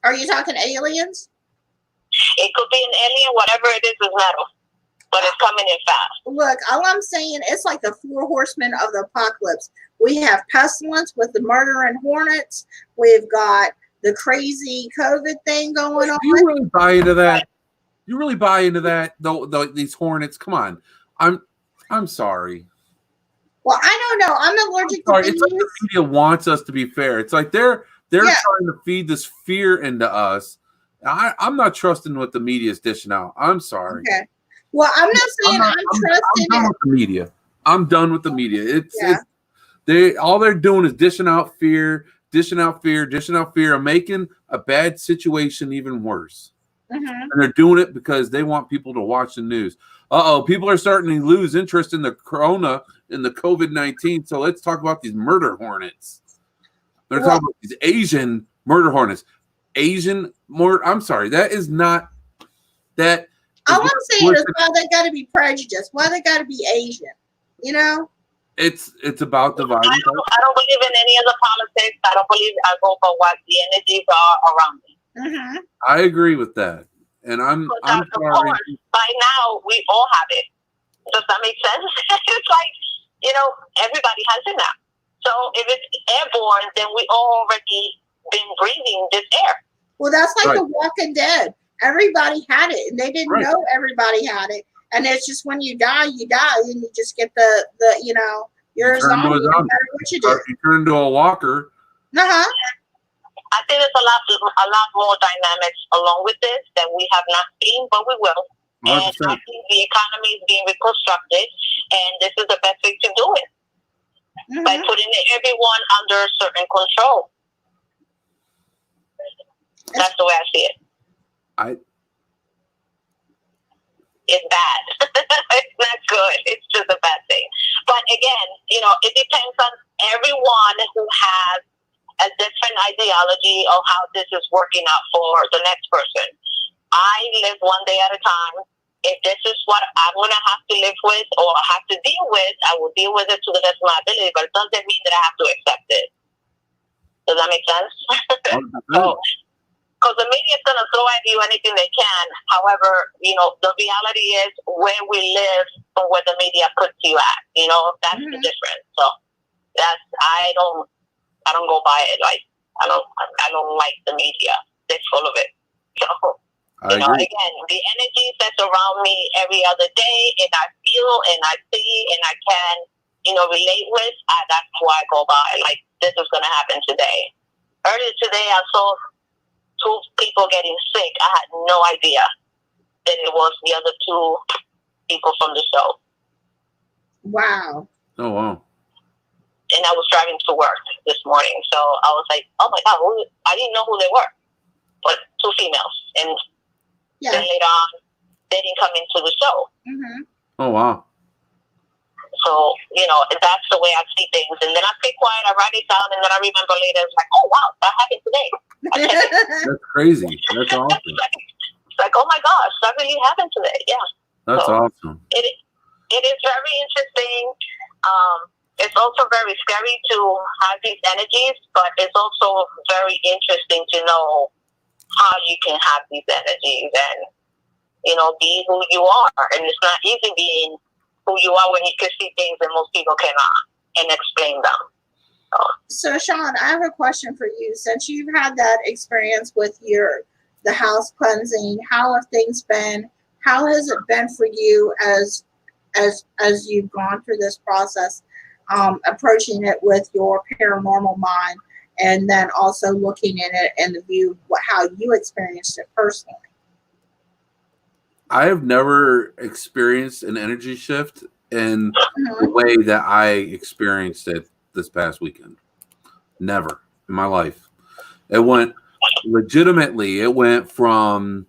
S2: Are you talking aliens?
S4: It could be an alien, whatever it is metal. But it's coming in fast.
S2: Look, all I'm saying, it's like the 4 horsemen of the apocalypse. We have pestilence with the murdering hornets. We've got the crazy COVID thing going on.
S3: Do you really buy into that? You really buy into that? These hornets? Come on. I'm sorry.
S2: Well, I don't know. I'm allergic to bees.
S3: It's like the media wants us to be fair. It's like they're trying to feed this fear into us. I'm not trusting what the media is dishing out. I'm sorry.
S2: Okay. Well, I'm not saying I'm trusting
S3: done with the media. I'm done with the media. All they're doing is dishing out fear, and making a bad situation even worse.
S2: Mm-hmm.
S3: And they're doing it because they want people to watch the news. People are starting to lose interest in the corona and the COVID-19. So let's talk about these murder hornets. They're talking about these Asian murder hornets. I'm sorry. That is not that.
S2: All I'm saying is why they got to be prejudiced. Why they got to be Asian?
S3: It's about dividing.
S4: I don't believe in any of the politics. I don't believe I go for what the energies are around me.
S2: Mm-hmm.
S3: I agree with that, and I'm sorry.
S4: Course, by now we all have it. Does that make sense? It's like everybody has it now. So if it's airborne, then we already been breathing this air.
S2: Well, that's like The Walking Dead. Everybody had it, and they didn't know everybody had it. And it's just when you die, and you just get you're a zombie no matter what you do.
S3: You turn into a walker.
S2: Uh-huh.
S4: I think there's a lot more dynamics along with this that we have not seen, but we will.
S3: 100%.
S4: And I think the economy is being reconstructed, and this is the best way to do it. Mm-hmm. By putting everyone under certain control. That's the way I see it. It's bad. It's not good. It's just a bad thing. But again, it depends on everyone who has a different ideology of how this is working out for the next person. I live one day at a time. If this is what I'm going to have to live with or have to deal with, I will deal with it to the best of my ability, but it doesn't mean that I have to accept it. Does that make sense? Because the media is going to throw at you anything they can. However, the reality is where we live and where the media puts you at. That's the difference. So I don't go by it. Like I don't like the media. They're full of it. So again, the energy that's around me every other day, and I feel and I see and I can relate with. That's why I go by. Like this is going to happen today. Earlier today, I saw 2 people getting sick. I had no idea that it was the other 2 people from the show.
S2: Wow.
S3: Oh, wow.
S4: And I was driving to work this morning. So I was like, oh my God, I didn't know who they were. But 2 females. And then later on, they didn't come into the show.
S2: Mm-hmm.
S3: Oh, wow.
S4: So, that's the way I see things. And then I stay quiet, I write it down, and then I remember later, it's like, oh, wow, that happened today.
S3: That's crazy. That's awesome.
S4: It's like, oh my gosh, that really happened today. Yeah.
S3: That's awesome.
S4: It is very interesting. It's also very scary to have these energies, but it's also very interesting to know how you can have these energies and, be who you are. And it's not easy being who you are when you can see things that most people cannot and explain them.
S2: So, Shawn, I have a question for you. Since you've had that experience with the house cleansing, how have things been? How has it been for you as you've gone through this process, approaching it with your paranormal mind, and then also looking at it in the view how you experienced it personally?
S3: I have never experienced an energy shift in the way that I experienced it this past weekend. Never in my life. It went from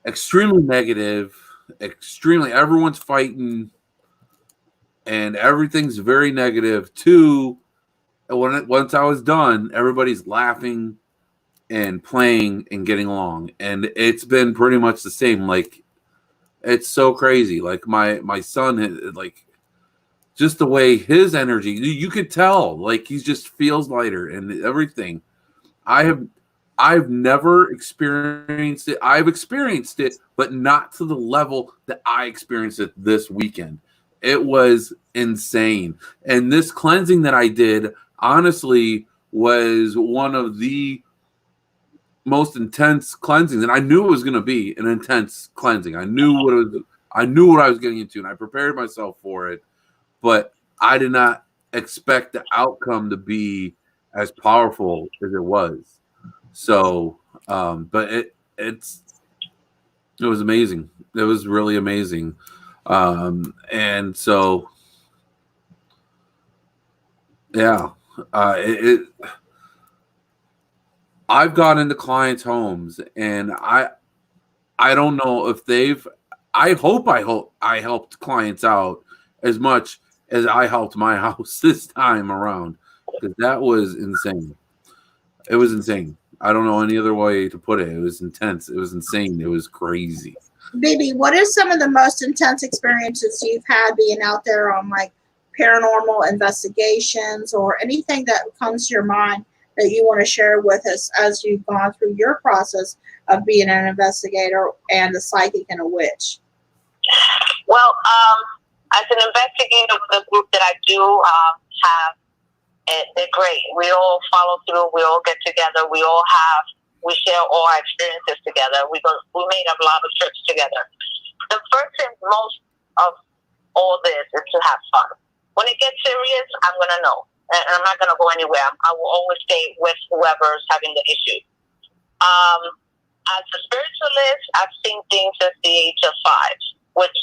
S3: extremely negative, extremely everyone's fighting and everything's very negative to once I was done, everybody's laughing and playing and getting along. And it's been pretty much the same. Like, it's so crazy. Like my son, like, just the way his energy, you could tell, like, he just feels lighter and everything. I've never experienced it. I've experienced it, but not to the level that I experienced it this weekend. It was insane. And this cleansing that I did, honestly, was one of the most intense cleansings. And I knew it was going to be an intense cleansing. I knew what I was getting into, and I prepared myself for it. But I did not expect the outcome to be as powerful as it was. So, but it was amazing. It was really amazing. And so, yeah, I've gone into clients' homes, and I don't know if I hope I helped clients out as much as I helped my house this time around, because that was insane. It was insane. I don't know any other way to put it. It was intense. It was insane. It was crazy.
S2: Bibi, what are some of the most intense experiences you've had being out there on like paranormal investigations or anything that comes to your mind that you want to share with us as you've gone through your process of being an investigator and a psychic and a witch?
S4: Well, as an investigator with the group that I do have, they're great. We all follow through. We all get together. We share all our experiences together. We made a lot of trips together. The first and most of all this is to have fun. When it gets serious, I'm going to know. And I'm not going to go anywhere. I will always stay with whoever's having the issue. As a spiritualist, I've seen things since the age of 5, which,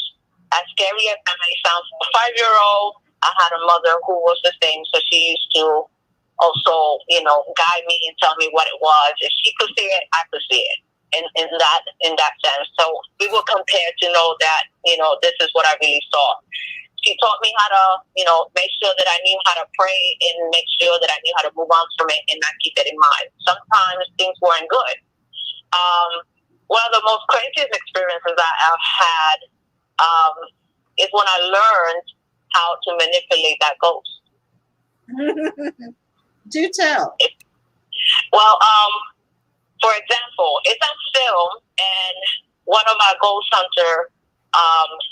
S4: as scary as that may sound for a 5-year-old, I had a mother who was the same, so she used to also, guide me and tell me what it was. If she could see it, I could see it. In that sense. So we were compared to know that, this is what I really saw. She taught me how to, make sure that I knew how to pray and make sure that I knew how to move on from it and not keep it in mind. Sometimes things weren't good. One of the most craziest experiences that I've had is when I learned how to manipulate that ghost.
S2: Do tell.
S4: Well, for example, it's on film, and one of my ghost hunter,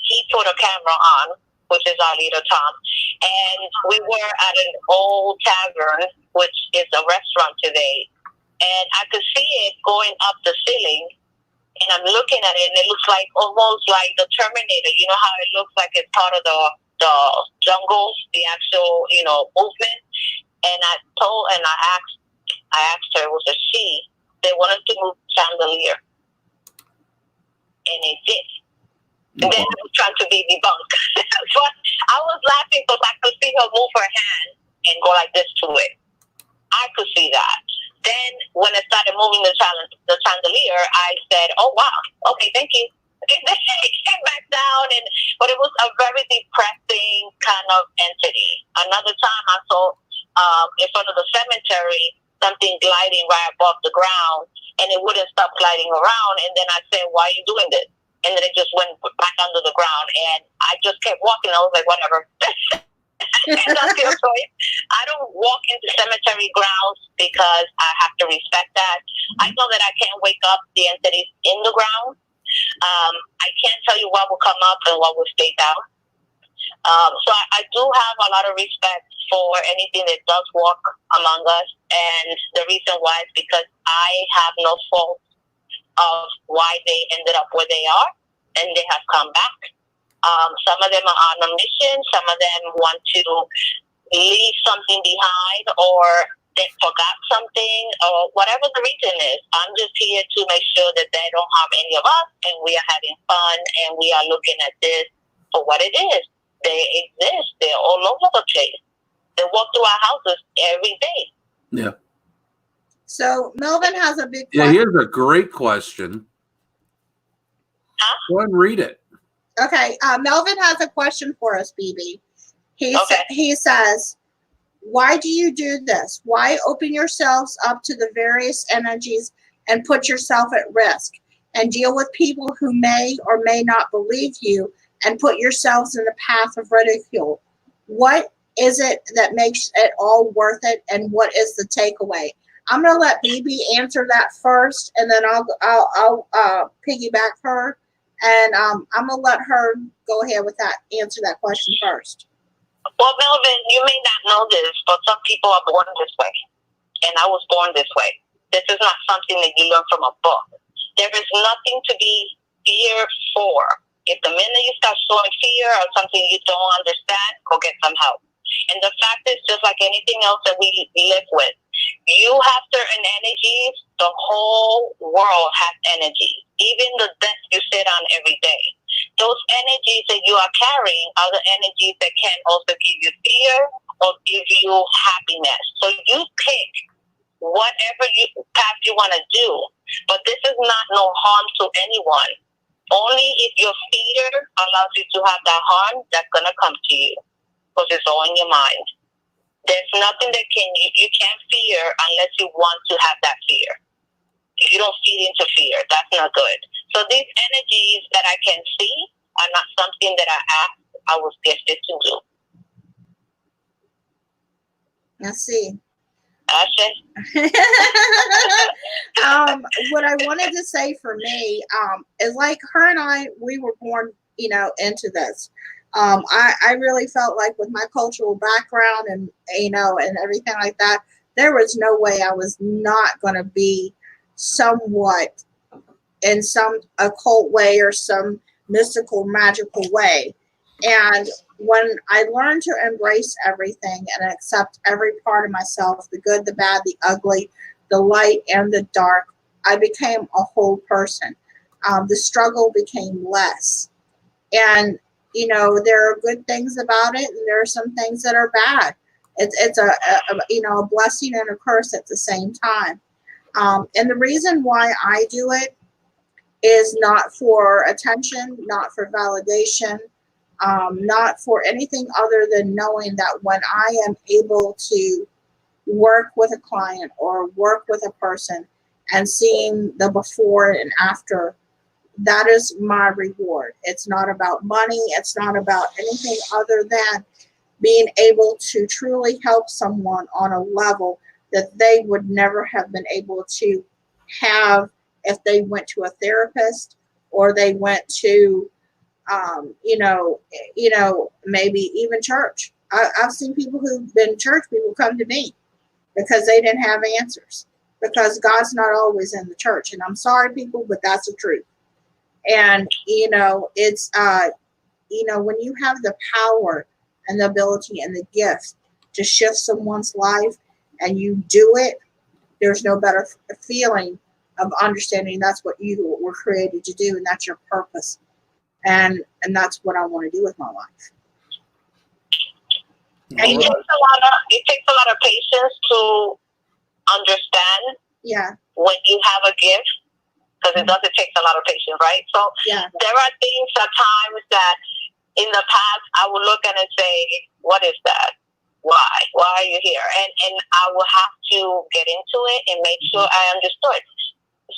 S4: he put a camera on, which is our leader, Tom, and we were at an old tavern, which is a restaurant today, and I could see it going up the ceiling, and I'm looking at it, and it looks like almost like the Terminator. You know how it looks like it's part of the jungle, the actual, movement. And I asked her, it was a she, they wanted to move the chandelier. And it did. And then it was trying to be debunked. But I was laughing because I could see her move her hand and go like this to it. I could see that. Then when it started moving the chandelier, I said, oh, wow, okay, thank you. And then it came back down, but it was a very depressing kind of entity. Another time I saw in front of the cemetery something gliding right above the ground, and it wouldn't stop gliding around. And then I said, why are you doing this? And then it just went back under the ground, and I just kept walking. I was like, whatever. That's your choice. I don't walk into cemetery grounds because I have to respect that. I know that I can't wake up the entities in the ground. I can't tell you what will come up and what will stay down. So I do have a lot of respect for anything that does walk among us. And the reason why is because I have no fault of why they ended up where they are, and they have come back. Some of them are on a mission. Some of them want to leave something behind, or they forgot something or whatever the reason is. I'm just here to make sure that they don't harm any of us, and we are having fun, and we are looking at this for what it is. They exist. They're all over the place. They walk through our houses every day.
S3: Yeah.
S2: So Melvin has a big question.
S3: Yeah, here's a great question.
S2: Huh?
S3: Go ahead and read it.
S2: Okay. Melvin has a question for us, Bibi. He says, why do you do this? Why open yourselves up to the various energies and put yourself at risk and deal with people who may or may not believe you and put yourselves in the path of ridicule? What is it that makes it all worth it, and what is the takeaway? I'm going to let Bibi answer that first, and then I'll piggyback her, and I'm going to let her go ahead with that, answer that question first.
S4: Well, Melvin, you may not know this, but some people are born this way, and I was born this way. This is not something that you learn from a book. There is nothing to be feared for. If the minute you start showing fear or something you don't understand, go get some help. And the fact is, just like anything else that we live with, you have certain energies. The whole world has energies. Even the desk you sit on every day. Those energies that you are carrying are the energies that can also give you fear or give you happiness. So you pick whatever path you want to do. But this is not no harm to anyone. Only if your fear allows you to have that harm, that's going to come to you. Because it's all in your mind. There's nothing that you can't fear unless you want to have that fear. If you don't feed into fear, that's not good. So these energies that I can see are not something that I was gifted to do.
S2: I see.
S4: Ashe?
S2: What I wanted to say for me is, like, her and I, we were born, into this. I really felt like with my cultural background and, and everything like that, there was no way I was not going to be somewhat in some occult way or some mystical, magical way. And when I learned to embrace everything and accept every part of myself, the good, the bad, the ugly, the light and the dark, I became a whole person. The struggle became less. And there are good things about it, and there are some things that are bad. It's a blessing and a curse at the same time. And the reason why I do it is not for attention, not for validation, not for anything other than knowing that when I am able to work with a client or work with a person and seeing the before and after, that is my reward. It's not about money. It's not about anything other than being able to truly help someone on a level that they would never have been able to have if they went to a therapist or they went to, maybe even church. I've seen people who've been church people come to me because they didn't have answers, because God's not always in the church. And I'm sorry, people, but that's the truth. And, it's, when you have the power and the ability and the gift to shift someone's life and you do it, there's no better feeling of understanding that's what you were created to do, and that's your purpose. And that's what I want to do with my life.
S4: And it takes a lot of patience to understand when you have a gift. Because it takes a lot of patience, right? So there are things at times that in the past I would look at and say, what is that? Why? Why are you here? And I will have to get into it and make sure I understood.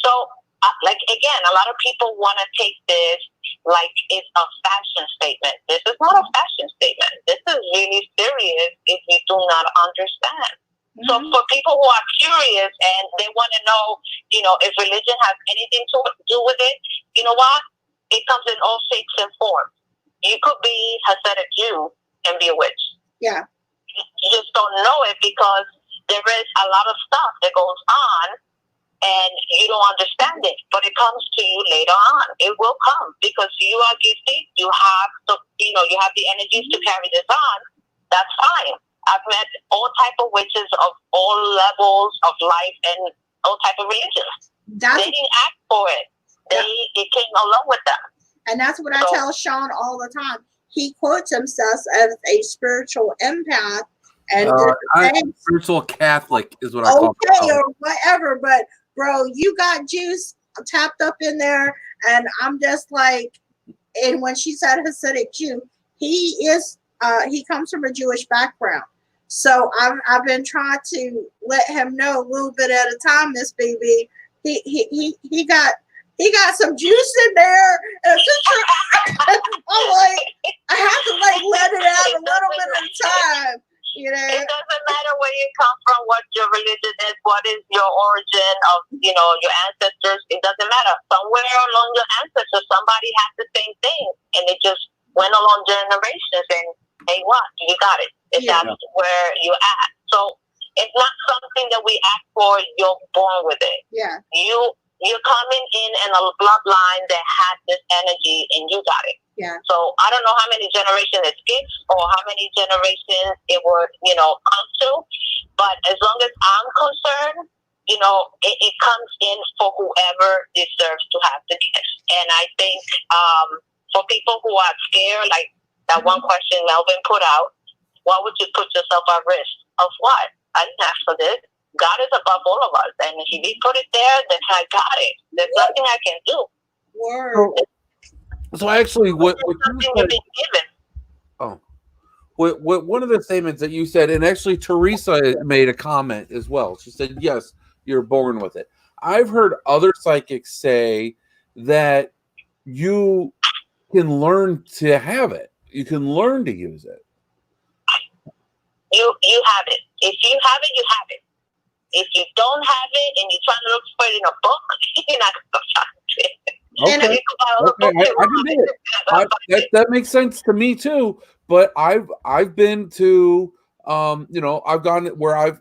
S4: So, again, a lot of people want to take this like it's a fashion statement. This is not a fashion statement. This is really serious if you do not understand. Mm-hmm. So for people who are curious and they want to know, if religion has anything to do with it, you know what? It comes in all shapes and forms. You could be Hasidic Jew and be a witch. Yeah. You just don't know it because there is a lot of stuff that goes on and you don't understand it, but it comes to you later on. It will come because you are gifted. You have the energies to carry this on. That's fine. I've met all type of witches of all levels of life and all type of religions. They didn't ask for it. It came along with them.
S2: And that's what I tell Shawn all the time. He quotes himself as a spiritual empath. And
S3: spiritual Catholic is what I call it.
S2: Okay, or whatever. But, bro, you got juice tapped up in there. And I'm just like, and when she said Hasidic Jew, he comes from a Jewish background. So I've been trying to let him know a little bit at a time, Miss Bibi. He got some juice in there. And I'm like, I have to like let it out a little bit at a time. You know?
S4: It doesn't matter where you come from, what your religion is, what is your origin of, your ancestors. It doesn't matter. Somewhere along your ancestors, somebody had the same thing, and it just went along generations. And hey, what? You got it. That's where you're at. So it's not something that we ask for. You're born with it.
S2: Yeah.
S4: You're coming in a bloodline that has this energy, and you got it.
S2: Yeah.
S4: So I don't know how many generations it skips or how many generations it would, come to. But as long as I'm concerned, it comes in for whoever deserves to have the gift. And I think for people who are scared, like that one question Melvin put out, why would you put yourself at risk of what? I didn't ask for this. God is above all of us. And if he put it there, then I got it. There's nothing I can do.
S2: Word.
S3: So actually, what you said, what one of the statements that you said, and actually Teresa made a comment as well. She said, "Yes, you're born with it." I've heard other psychics say that you can learn to have it. You can learn to use it.
S4: You have it. If you have it, you have it. If you don't have it and you're trying to look for it in a book, you're not going to find it.
S3: Okay. I can do it. That makes sense to me too. But I've been to I've gone where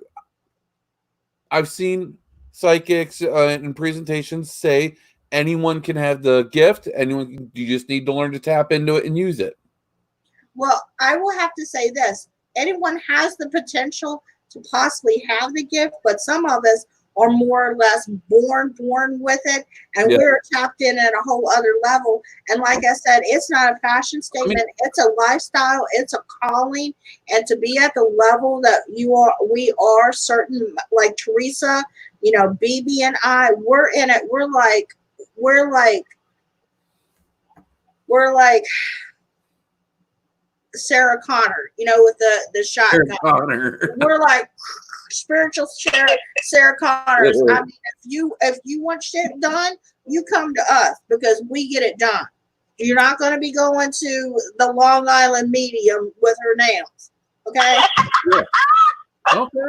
S3: I've seen psychics in presentations say anyone can have the gift. You just need to learn to tap into it and use it.
S2: Well, I will have to say this: anyone has the potential to possibly have the gift, but some of us are more or less born with it, and we're tapped in at a whole other level. And like I said, it's not a fashion statement, it's a lifestyle, it's a calling. And to be at the level that we are certain, like Teresa, Bibi and I, we're in it. We're like Sarah Connor, with the shotgun. We're like spiritual Sarah Connors. I mean, if you want shit done, you come to us because we get it done. You're not going to be going to the Long Island medium with her nails, okay?
S3: Okay.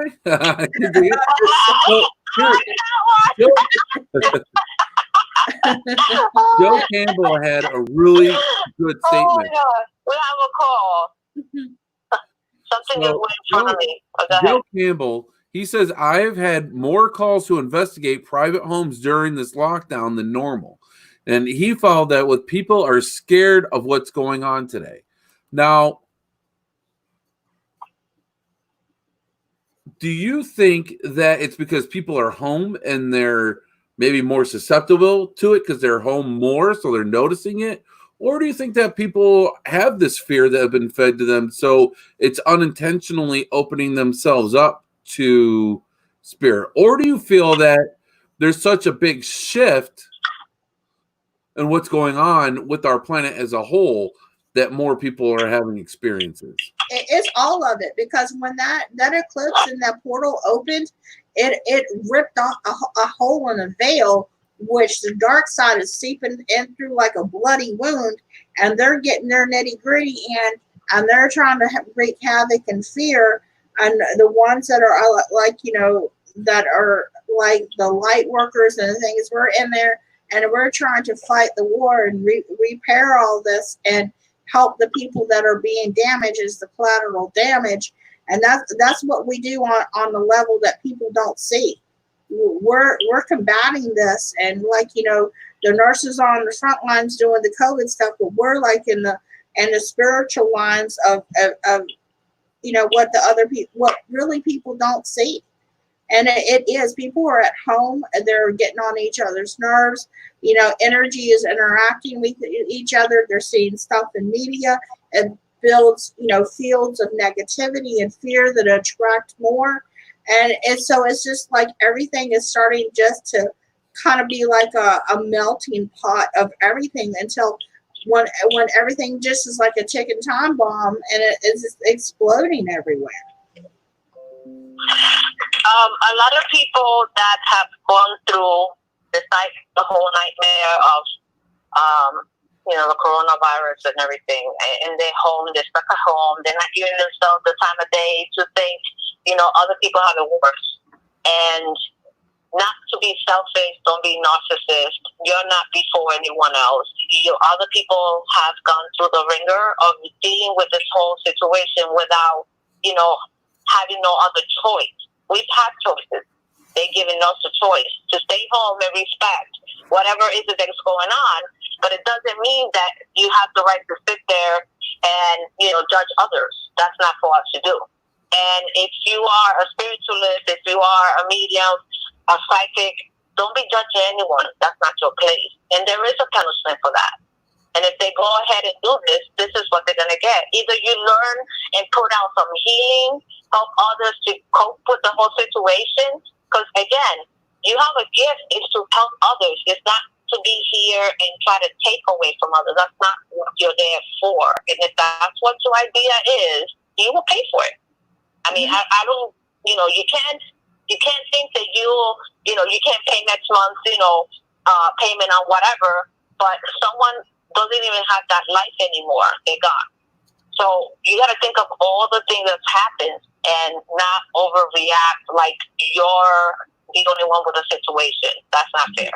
S3: Joe Campbell had a really good statement.
S4: Oh my God. We have a call. Something is in front of me.
S3: Joe Campbell, he says, I've had more calls to investigate private homes during this lockdown than normal. And he found that with people are scared of what's going on today. Now, do you think that it's because people are home and they're maybe more susceptible to it because they're home more, so they're noticing it? Or do you think that people have this fear that have been fed to them, so it's unintentionally opening themselves up to spirit? Or do you feel that there's such a big shift in what's going on with our planet as a whole that more people are having experiences?
S2: It's all of it, because when that eclipse and that portal opened, it ripped off a hole in a veil, which the dark side is seeping in through like a bloody wound, and they're getting their nitty gritty in, and they're trying to wreak havoc and fear. And the ones that are that are like the light workers and the things, we're in there and we're trying to fight the war and repair all this and help the people that are being damaged as the collateral damage. And that's what we do on the level that people don't see. We're combating this, and the nurses are on the front lines doing the COVID stuff, but we're like in the spiritual lines of what the other people, what really people don't see. And it is, people are at home, they're getting on each other's nerves. Energy is interacting with each other. They're seeing stuff in media and builds, fields of negativity and fear that attract more. And so it's just like everything is starting just to kind of be like a melting pot of everything until when everything just is like a ticking time bomb and it is just exploding everywhere.
S4: A lot of people that have gone through the whole nightmare of, the coronavirus and everything, in their home, they're stuck at home, they're not giving themselves the time of day to think, other people have it worse. And not to be selfish, don't be narcissist. You're not before anyone else. Other people have gone through the ringer of dealing with this whole situation without, having no other choice. We've had choices. They're giving us a choice to stay home and respect whatever it is that's going on. But it doesn't mean that you have the right to sit there and, judge others. That's not for us to do. And if you are a spiritualist, if you are a medium, a psychic, don't be judging anyone. That's not your place. And there is a punishment for that. And if they go ahead and do this is what they're going to get. Either you learn and put out some healing, help others to cope with the whole situation. Because, again, you have a gift is to help others. It's not to be here and try to take away from others. That's not what you're there for. And if that's what your idea is, you will pay for it. I mean, I don't, you can't think that you can't pay next month, payment on whatever, but someone doesn't even have that life anymore. They're gone. So you got to think of all the things that's happened and not overreact like you're the only one with a situation. That's not fair.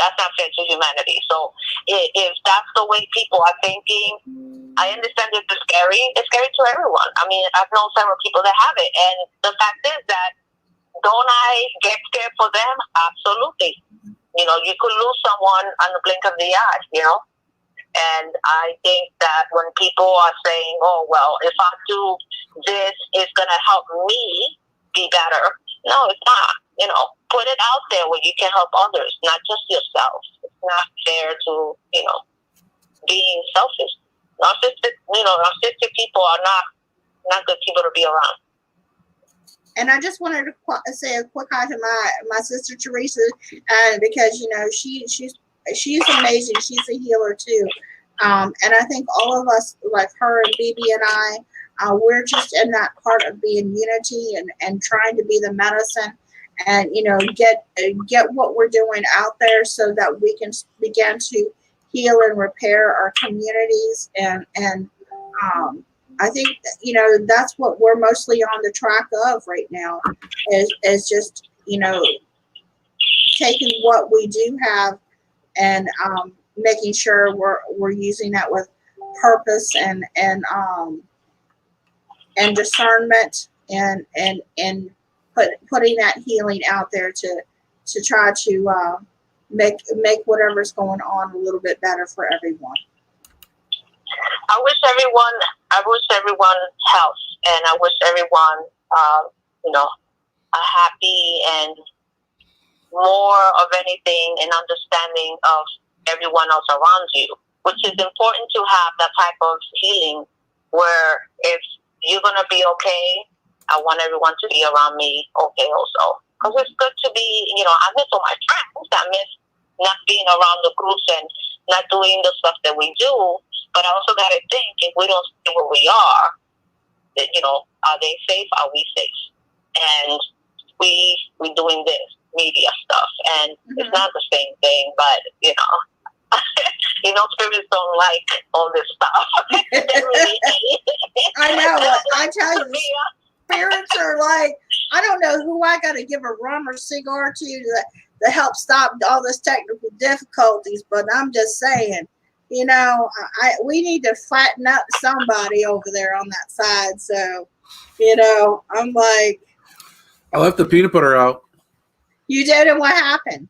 S4: That's not fair to humanity. So if that's the way people are thinking, I understand it's scary. It's scary to everyone. I mean, I've known several people that have it. And the fact is that, don't I get scared for them? Absolutely. You could lose someone on the blink of the eye, And I think that when people are saying, oh, well, if I do this, it's going to help me be better. No, it's not. Put it out there where you can help others, not just yourself. It's not fair to, being selfish. Narcissistic people are not good people to be around.
S2: And I just wanted to say a quick hi to my sister Teresa, because she's amazing. She's a healer too, and I think all of us, like her and Bibi and I, we're just in that part of being unity and trying to be the medicine, and get what we're doing out there so that we can begin to heal and repair our communities and I think that's what we're mostly on the track of right now is just taking what we do have and making sure we're using that with purpose and discernment and putting that healing out there to try to make whatever's going on a little bit better for everyone.
S4: I wish everyone health, and I wish everyone, a happy and more of anything an understanding of everyone else around you, which is important to have that type of healing where if you're going to be okay, I want everyone to be around me okay also. Because it's good to be, I miss all my friends. I miss not being around the groups and not doing the stuff that we do. But I also got to think, if we don't stay where we are, that, are they safe? Are we safe? And we doing this media stuff. And it's not the same thing, but, spirits don't like all this stuff. They really hate it.
S2: I know. I tell you, spirits are like, I don't know who I got to give a rum or cigar to help stop all this technical difficulties, but I'm just saying, we need to flatten up somebody over there on that side. So, I'm like,
S3: I left the peanut butter out.
S2: You did, and what happened?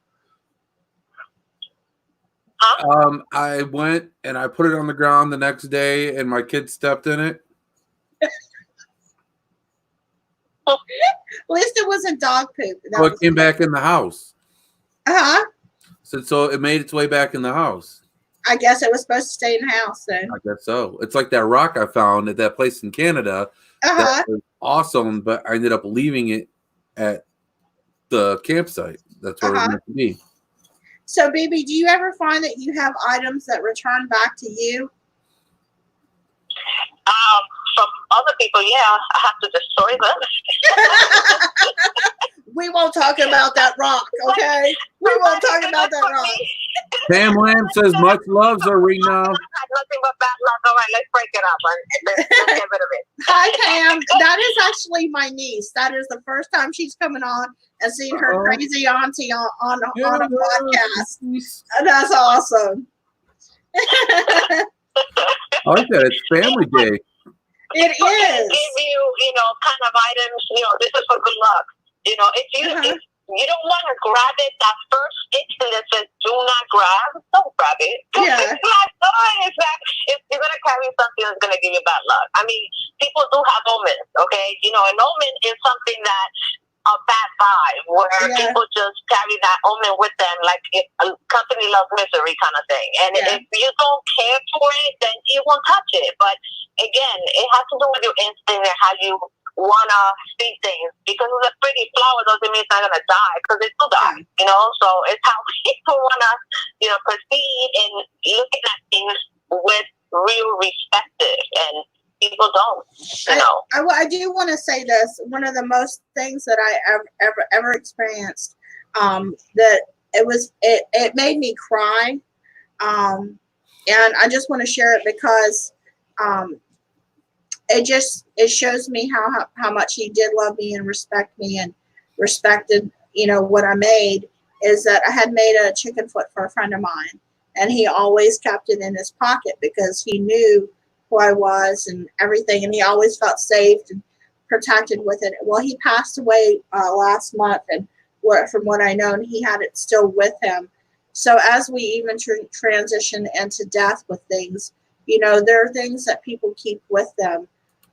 S3: I went and I put it on the ground the next day, and my kid stepped in it.
S2: least it wasn't dog poop.
S3: So it came back in the house. So it made its way back in the house.
S2: I guess it was supposed to stay in the house then.
S3: I guess so. It's like that rock I found at that place in Canada. That was awesome, but I ended up leaving it at the campsite. That's where it was meant to be.
S2: So, Bibi, do you ever find that you have items that return back to you?
S4: From other people, yeah, I have to destroy them.
S2: We won't talk about that rock, okay? We won't talk about that rock.
S3: Pam Lamb says, much love, Zarina.
S4: Nothing but bad luck. All right, let's break it up. Let's get rid of it.
S2: Hi, Pam. That is actually my niece. That is the first time she's coming on and seeing her crazy auntie on a podcast. That's awesome.
S3: I like that. It's family day.
S2: It is.
S4: Give you, kind of items. This is for good luck. If you you don't want to grab it, that first instant that says "do not grab," don't grab it.
S2: Yeah.
S4: It's not good. If you're gonna carry something that's gonna give you bad luck. I mean, people do have omens. Okay, an omen is something that a bad vibe where people just carry that omen with them, like if a company loves misery kind of thing. And if you don't care for it, then you won't touch it. But again, it has to do with your instinct and how you wanna see things. Because it's a pretty flower doesn't mean it's not gonna die, because it will die. So it's how people wanna, proceed and looking at things with real respect, and people don't.
S2: I do want to say this. One of the most things that I ever experienced, that it made me cry, and I just want to share it because it shows me how much he did love me and respect me and respected what I made. Is that I had made a chicken foot for a friend of mine, and he always kept it in his pocket because he knew who I was and everything, and he always felt safe and protected with it. Well, he passed away last month, and from what I know, he had it still with him. So as we even transition into death with things, there are things that people keep with them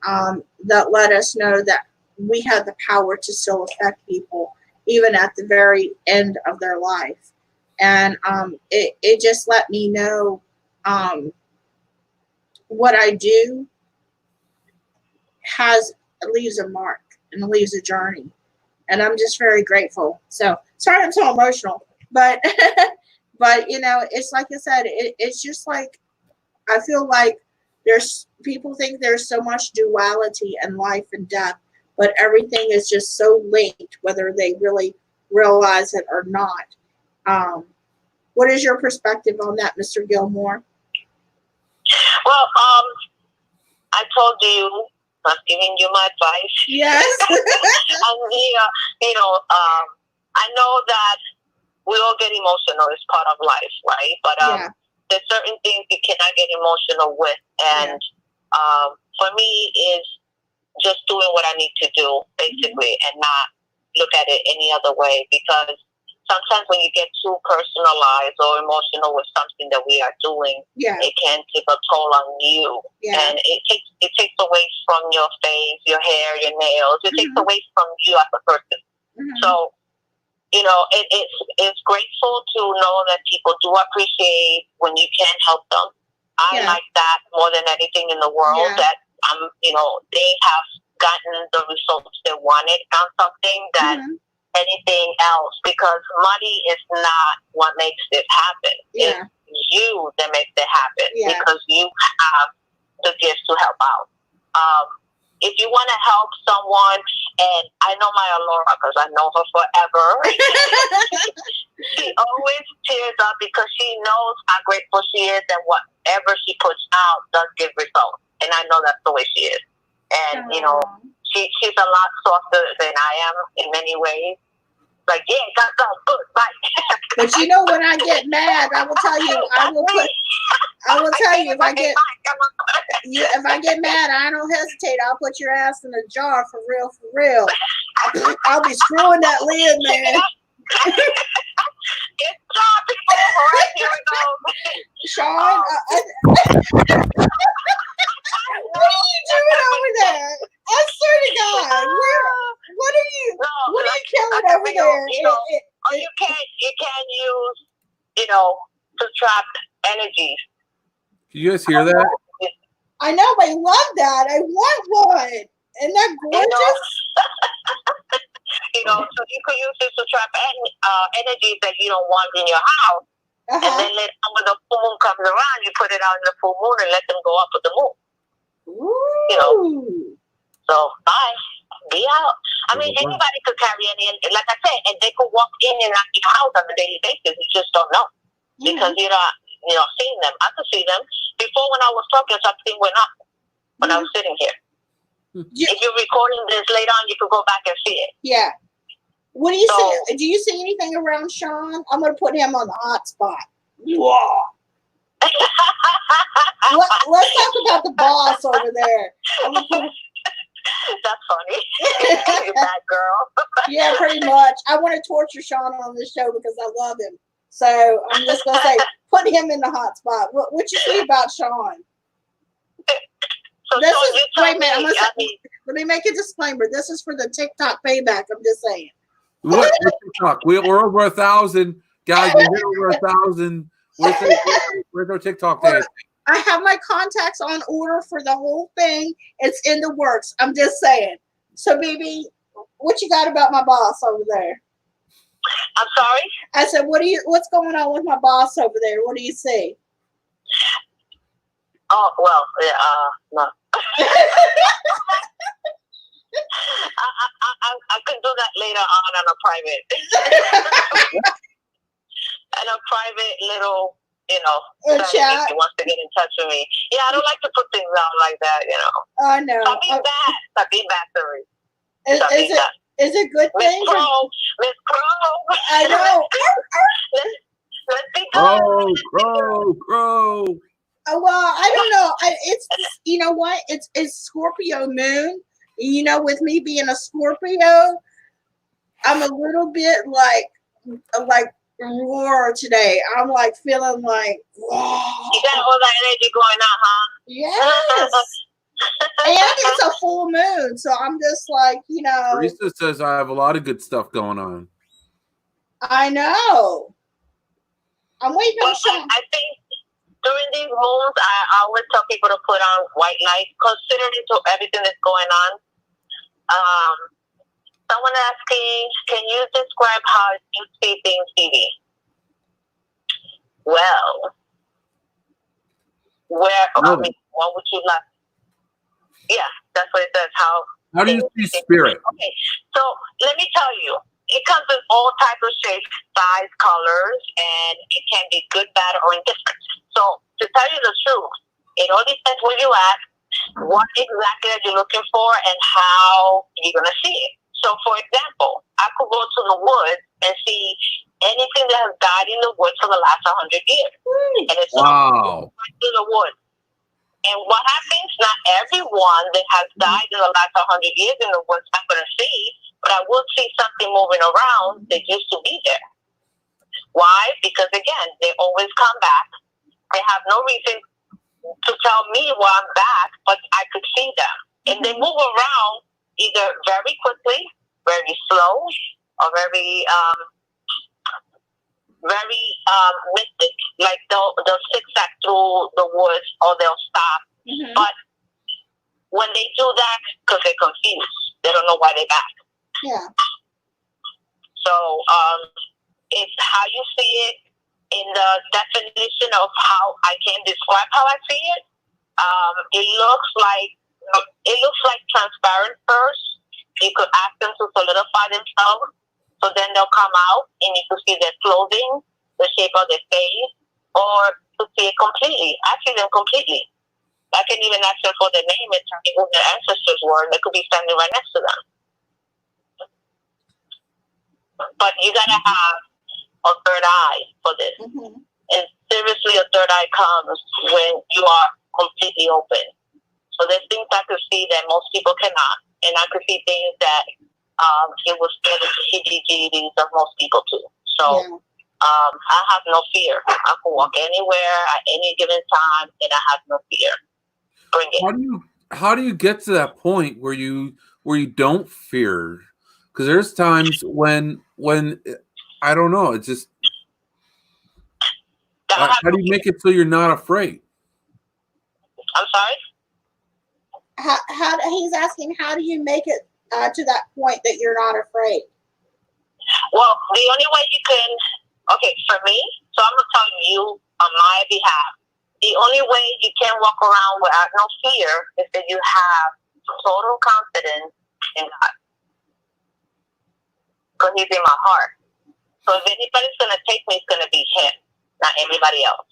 S2: that let us know that we have the power to still affect people, even at the very end of their life. And it just let me know what I do leaves a mark and leaves a journey. And I'm just very grateful. So sorry I'm so emotional, but it's like I said, it's just like, I feel like people think there's so much duality in life and death, but everything is just so linked, whether they really realize it or not. What is your perspective on that, Mr. Gilmore?
S4: Well, I told you, I'm giving you my advice.
S2: Yes.
S4: And I know that we all get emotional. It's part of life, right? But there's certain things you cannot get emotional with. And for me, is just doing what I need to do, basically, and not look at it any other way. Because sometimes when you get too personalized or emotional with something that we are doing, it can take a toll on you. And it takes away from your face, your hair, your nails. It takes away from you as a person. So, it's grateful to know that people do appreciate when you can help them. I like that more than anything in the world, that they have gotten the results they wanted on something that anything else, because money is not what makes it happen. It's you that makes it happen because you have the gifts to help out. If you want to help someone, and I know my Alora because I know her forever, she always tears up because she knows how grateful she is, and whatever she puts out does give results. And I know that's the way she is. And, she's a lot softer than I am in many ways. Like, got done, good, right.
S2: But when I get mad, I will tell you, if I get mad, I don't hesitate. I'll put your ass in a jar for real. I'll be screwing that lid, man.
S4: Get job, people. All right, here we go.
S2: Shawn, what are you doing over there? I swear to God,
S4: to trap energies.
S3: Can you guys hear that?
S2: I know, I love that. I want one. Isn't that gorgeous?
S4: So you could use this to trap energies that you don't want in your house. And then when the full moon comes around, you put it out in the full moon and let them go up with the moon.
S2: Ooh.
S4: So bye. Be out. I mean, anybody could carry any, like I said, and they could walk in and out your house on a daily basis. You just don't know because you're not, seeing them. I could see them before when I was talking. Something went up when I was sitting here. If you're recording this later on, you could go back and see it.
S2: Yeah. What do you see? Do you see anything around Shawn? I'm going to put him on the hot spot. Whoa. Let's talk about the boss over there.
S4: That's funny. You bad girl.
S2: Yeah, pretty much. I want to torture Shawn on this show because I love him. So I'm just going to say, put him in the hot spot. What you see about Shawn?
S4: So
S2: wait a minute. Let me make a disclaimer. This is for the TikTok payback. I'm just saying.
S3: What TikTok? We're over 1,000 guys. We're over 1,000. Where's our TikTok day?
S2: I have my contacts on order for the whole thing. It's in the works. I'm just saying. So, Bibi, what you got about my boss over there?
S4: I'm sorry?
S2: I said, what's going on with my boss over there? What do you see?
S4: Oh, well, no. I can do that later on a private. And a private little,
S2: chat.
S4: If he wants to get in touch with me. Yeah, I don't like to put things out like that,
S2: I know.
S4: Stop being bad.
S2: Is it good thing?
S4: Miss Crow.
S2: I know.
S4: Let's be good.
S3: Crow.
S2: Well, I don't know. It's you know what? It's Scorpio moon. With me being a Scorpio, I'm a little bit like roar today. I'm like feeling like, whoa.
S4: You got all that energy going on, huh?
S2: Yes. And it's a full moon, so I'm just like,
S3: Teresa says I have a lot of good stuff going on.
S2: I know. I'm waiting on Shawn.
S4: I think during these moons, I always tell people to put on white light, considering to everything that's going on. Someone asking, can you describe how you see things, Bibi? Well, what would you like? Yeah, that's what it says.
S3: How do you see spirit?
S4: Okay, so let me tell you, it comes in all types of shapes, size, colors, and it can be good, bad, or indifferent. So to tell you the truth, it all depends where you're at, what exactly are you looking for, and how you're going to see it. So, for example, I could go to the woods and see anything that has died in the woods for the last 100 years. And it's all right through the woods. And what happens, not everyone that has died in the last 100 years in the woods I'm going to see, but I will see something moving around that used to be there. Why? Because, again, they always come back. They have no reason to tell me why I'm back, but I could see them. And they move around either very quickly, very slow, or very mystic. Like they'll zigzag through the woods or they'll stop. Mm-hmm. But when they do that, because they're confused, they don't know why they're back.
S2: Yeah.
S4: So it's how you see it in the definition of how I can describe how I see it. It looks like transparent first. You could ask them to solidify themselves, so then they'll come out and you could see their clothing, the shape of their face, or to see it completely. I see them completely. I can even ask them for their name and tell me who their ancestors were. They could be standing right next to them. But you gotta have a third eye for this. Mm-hmm. And seriously, a third eye comes when you are completely open. So there's things I could see that most people cannot. And I could see things that it will scare the heebie-jeebies of most people too. So I have no fear. I can walk anywhere at any given time and I have no fear. Bring it.
S3: How do you get to that point where you don't fear? Because there's times when I don't know, it's just How do you make it so you're not afraid?
S4: I'm sorry?
S2: How he's asking, how do you make it to that point that you're not afraid?
S4: Well, the only way you can, okay, for me, so I'm going to tell you on my behalf, the only way you can walk around without no fear is that you have total confidence in God. Because he's in my heart. So if anybody's going to take me, it's going to be him, not anybody else.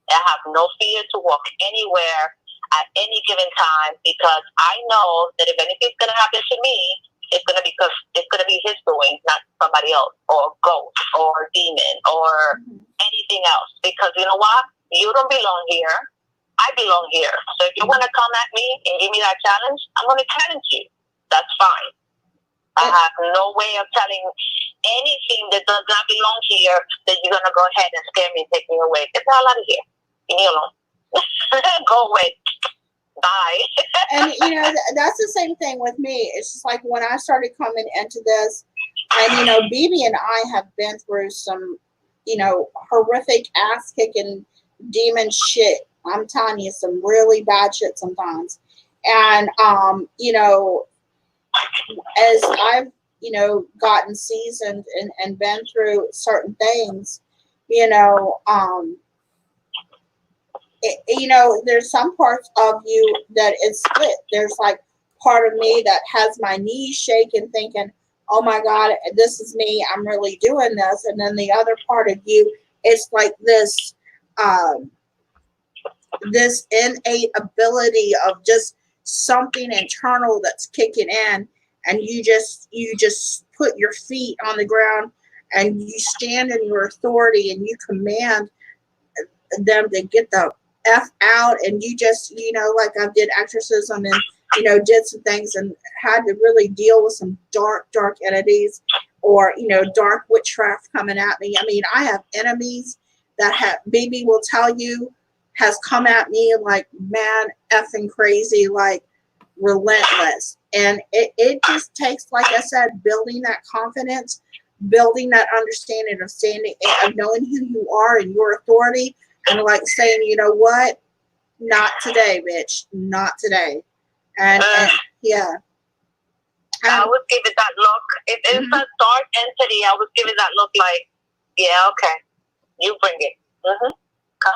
S4: I have no fear to walk anywhere at any given time because I know that if anything's going to happen to me, it's going to be because it's going to be his doing, not somebody else, or ghost, or demon, or anything else. Because you know what? You don't belong here. I belong here. So if you want to come at me and give me that challenge, I'm going to challenge you. That's fine. I have no way of telling anything that does not belong here that you're going to go ahead and scare me and take me away. Get the hell out of here. Leave me alone. Go away. Bye.
S2: And, you know, that's the same thing with me. It's just like when I started coming into this, and, you know, Bibi and I have been through some, you know, horrific ass-kicking demon shit. I'm telling you, some really bad shit sometimes. And, you know, as I've, you know, gotten seasoned and been through certain things, you know, you know, there's some parts of you that is split. There's like part of me that has my knees shaking thinking, oh my God, this is me. I'm really doing this. And then the other part of you, it's like this, this innate ability of just something internal that's kicking in. And you just put your feet on the ground and you stand in your authority and you command them to get the F out. And you just, you know, like I did exorcism and, you know, did some things and had to really deal with some dark entities or, you know, dark witchcraft coming at me. I mean, I have enemies that have, Bibi will tell you, has come at me like man effing crazy, like relentless. And it just takes, like I said, building that confidence, building that understanding of standing, of knowing who you are and your authority, and like saying, you know what, not today, bitch, not today. And yeah.
S4: I would give it that look. If it's a dark entity, I would give it that look like, yeah, okay, you bring it. Come.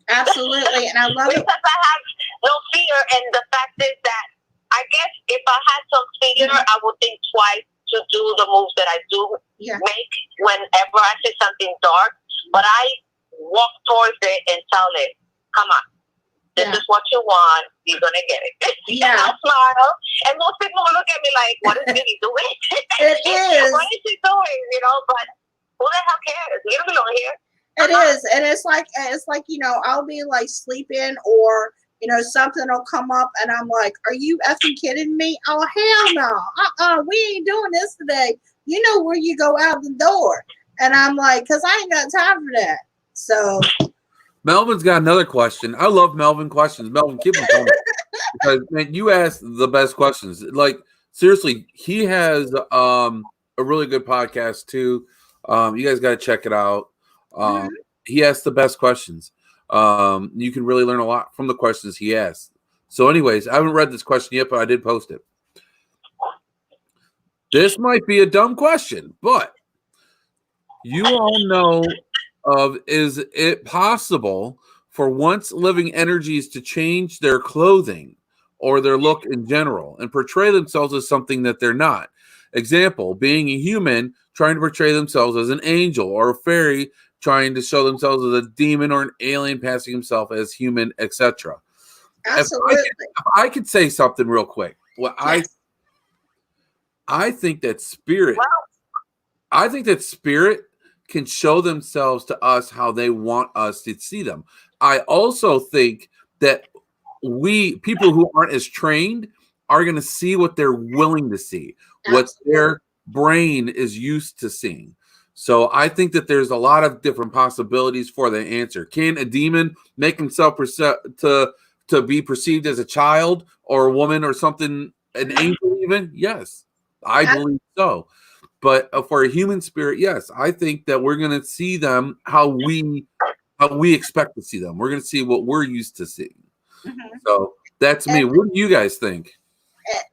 S2: Absolutely. And I love it.
S4: Because I have no fear, and the fact is that I guess if I had some fear, I would think twice to do the moves that I do make whenever I see something dark. But I walk towards it and tell it, come on, this is what you want, you're going to get it.
S2: Yeah.
S4: And I'll smile. And most people will look at me like, what is Bibi doing?
S2: It is.
S4: What is she doing? You know, but who the hell cares? You don't belong here.
S2: It is. And it's like, you know, I'll be like sleeping or, you know, something will come up and I'm like, are you effing kidding me? Oh, hell no. We ain't doing this today. You know where you go out the door. And I'm like, because I ain't got time for that. So.
S3: Melvin's got another question. I love Melvin questions. Melvin, keep them coming. Because, man, you ask the best questions. Like, seriously, he has a really good podcast, too. You guys got to check it out. He asks the best questions. You can really learn a lot from the questions he asks. So anyways, I haven't read this question yet, but I did post it. This might be a dumb question, but you all know of, is it possible for once living entities to change their clothing or their look in general and portray themselves as something that they're not? Example, being a human trying to portray themselves as an angel, or a fairy trying to show themselves as a demon, or an alien passing himself as human, etc.
S2: Absolutely.
S3: If I could say something real quick. Well, I think that spirit, can show themselves to us how they want us to see them. I also think that people who aren't as trained, are going to see what they're willing to see, what their brain is used to seeing. So I think that there's a lot of different possibilities for the answer. Can a demon make himself to be perceived as a child or a woman or something, an angel even? Yes, I believe so. But for a human spirit, yes, I think that we're going to see them how we how we expect to see them. We're going to see what we're used to seeing.
S2: Mm-hmm.
S3: So that's me. What do you guys think?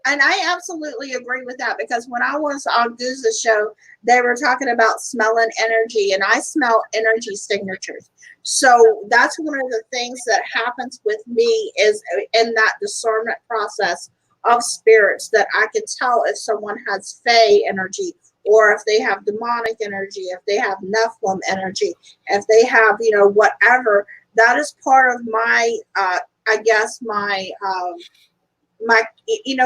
S2: And I absolutely agree with that, because when I was on Goose's show, they were talking about smelling energy, and I smell energy signatures. So that's one of the things that happens with me is in that discernment process of spirits, that I can tell if someone has Fae energy, or if they have demonic energy, if they have Nephilim energy, if they have, whatever. That is part of my, I guess, my,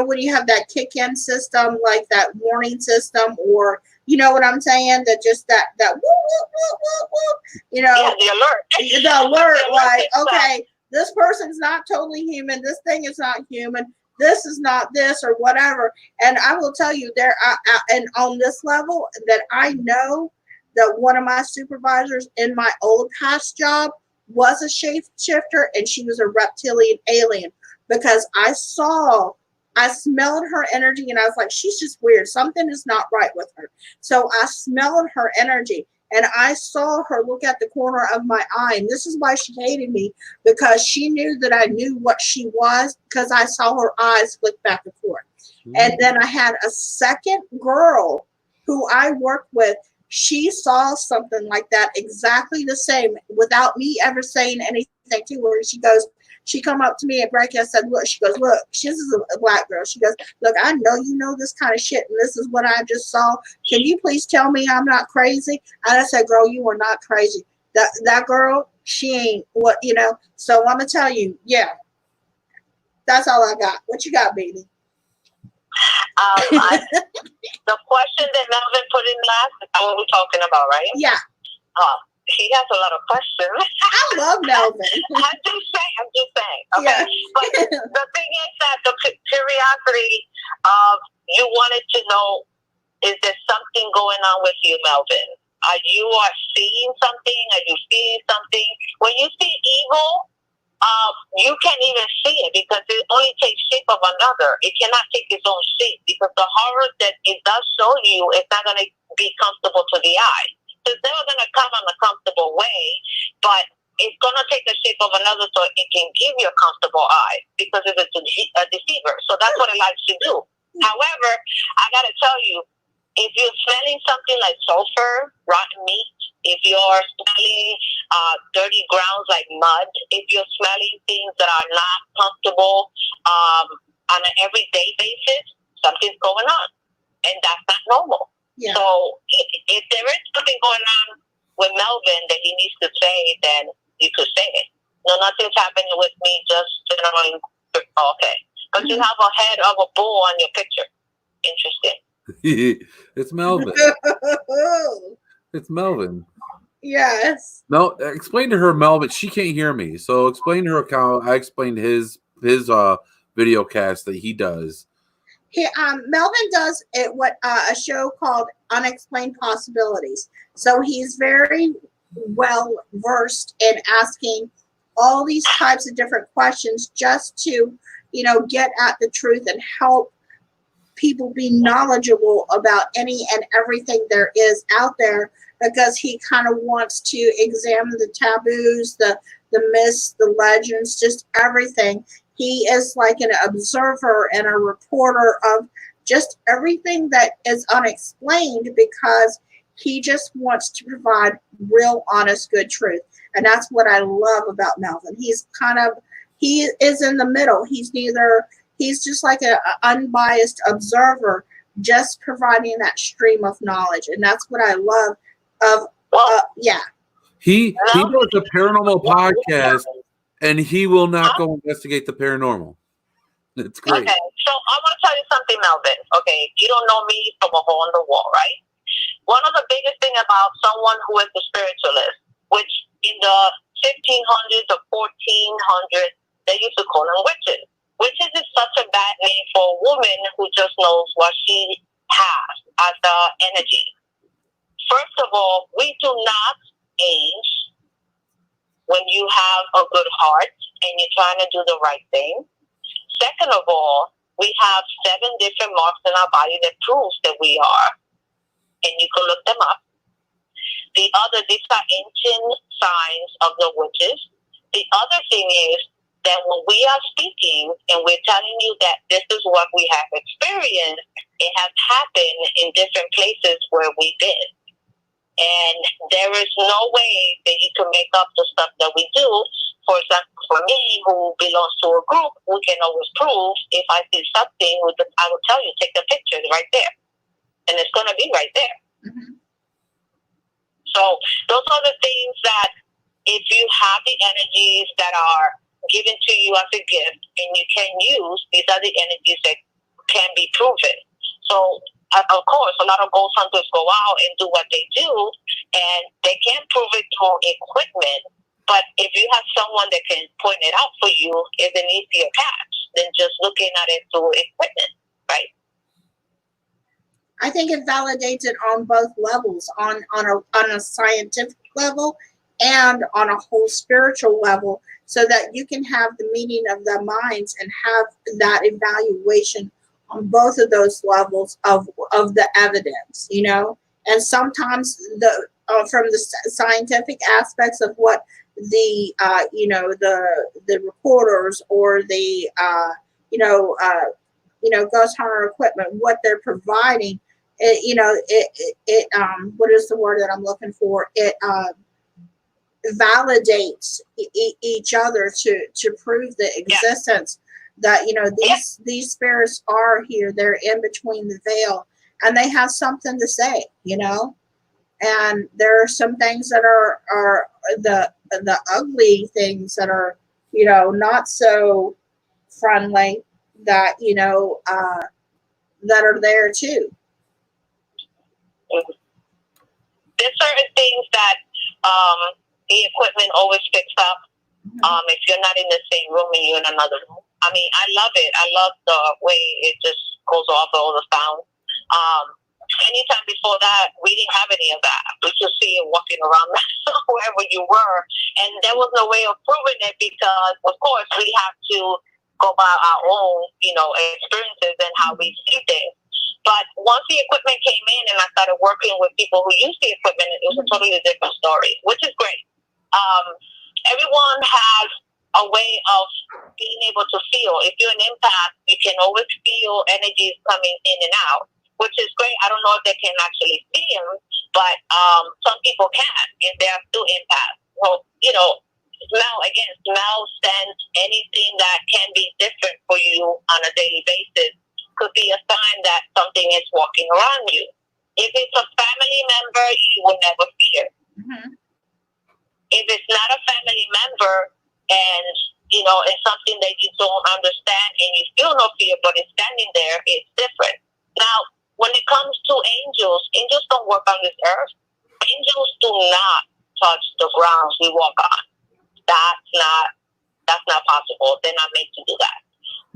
S2: when you have that kick-in system, like that warning system, or what I'm saying, that just that whoop, whoop, whoop, whoop, whoop,
S4: yeah, the alert.
S2: the alert, like, okay, this person's not totally human, this thing is not human, this is not this, or whatever. And I will tell you, and on this level, that I know that one of my supervisors in my old past job was a shapeshifter, and she was a reptilian alien, because I smelled her energy, and I was like, she's just weird. Something is not right with her. So I smelled her energy, and I saw her look at the corner of my eye. And this is why she hated me, because she knew that I knew what she was, because I saw her eyes flick back and forth. And then I had a second girl who I worked with. She saw something like that, exactly the same, without me ever saying anything to her. She come up to me at break and said, look, she goes, look, this is a black girl. She goes, look, I know you know this kind of shit, and this is what I just saw. Can you please tell me I'm not crazy? And I said, girl, you are not crazy. That girl, she ain't what, So I'm going to tell you, yeah, that's all I got. What you got, baby?
S4: The question that Melvin put in last is what we're talking about, right?
S2: Yeah.
S4: He has a lot of questions.
S2: I love Melvin.
S4: I'm just saying. Okay. Yeah. But the thing is that the curiosity of you wanted to know, is there something going on with you, Melvin? Are you seeing something? Are you feeling something? When you see evil, you can't even see it, because it only takes shape of another. It cannot take its own shape, because the horror that it does show you is not going to be comfortable to the eye. It's never going to come in a comfortable way, but it's going to take the shape of another so it can give you a comfortable eye, because if it's a deceiver. So that's what it likes to do. However, I got to tell you, if you're smelling something like sulfur, rotten meat, if you're smelling dirty grounds like mud, if you're smelling things that are not comfortable on an everyday basis, something's going on. And that's not normal. Yeah. So if there is something going on with Melvin that he needs to say, then you could say it. No, nothing's happening with me, just generally, okay. But you have a head of a bull on your picture. Interesting.
S3: It's Melvin. It's Melvin.
S2: Yes.
S3: No, explain to her, Melvin. She can't hear me, so explain to her how I explained his video cast that he does.
S2: Melvin does a show called Unexplained Possibilities. So he's very well versed in asking all these types of different questions, just to, get at the truth and help people be knowledgeable about any and everything there is out there, because he kind of wants to examine the taboos, the myths, the legends, just everything. He is like an observer and a reporter of just everything that is unexplained, because he just wants to provide real, honest, good truth. And that's what I love about Melvin. He is in the middle. He's just like an unbiased observer, just providing that stream of knowledge. And that's what I love of, yeah.
S3: He does a paranormal podcast, and he will not go investigate the paranormal. It's great.
S4: Okay, so I want to tell you something, Melvin. Okay, you don't know me from a hole in the wall, right? One of the biggest thing about someone who is a spiritualist, which in the 1500s or 1400s, they used to call them witches. Witches is such a bad name for a woman who just knows what she has as the energy. First of all, we do not age when you have a good heart and you're trying to do the right thing. Second of all, we have 7 different marks in our body that proves that we are, and you can look them up. these are ancient signs of the witches. The other thing is that when we are speaking and we're telling you that this is what we have experienced, it has happened in different places where we've been. And there is no way that you can make up the stuff that we do. For example, for me, who belongs to a group, we can always prove if I see something, I will tell you, take the picture right there. And it's going to be right there.
S2: Mm-hmm.
S4: So those are the things that if you have the energies that are given to you as a gift and you can use, these are the energies that can be proven. So, of course, a lot of ghost hunters go out and do what they do, and they can't prove it through equipment. But if you have someone that can point it out for you, it's an easier catch than just looking at it through equipment, right?
S2: I think it validates it on both levels, on a scientific level and on a whole spiritual level, so that you can have the meeting of the minds and have that evaluation on both of those levels of the evidence, you know. And sometimes from the scientific aspects of what the the reporters or the ghost hunter equipment, what they're providing, it what is the word that I'm looking for? It validates each other to prove the existence that these spirits are here. They're in between the veil, and they have something to say, and there are some things that are the ugly things that are not so friendly, that that are there too.
S4: There's certain things that the equipment always picks up. If you're not in the same room and you're in another room. I mean, I love it. I love the way it just goes off all the sound. Anytime before that, we didn't have any of that. We just see you walking around wherever you were. And there was no way of proving it because, of course, we have to go by our own, experiences and how we see things. But once the equipment came in and I started working with people who use the equipment, it was a totally different story, which is great. Everyone has a way of being able to feel. If you're an empath, you can always feel energies coming in and out, which is great. I don't know if they can actually feel, but some people can, and they are still empaths. So, smell, sense, anything that can be different for you on a daily basis could be a sign that something is walking around you. If it's a family member, you will never fear.
S2: Mm-hmm.
S4: If it's not a family member and, it's something that you don't understand and you feel no fear, but it's standing there, it's different. Now, when it comes to angels don't work on this earth. Angels do not touch the grounds we walk on. That's not possible. They're not made to do that.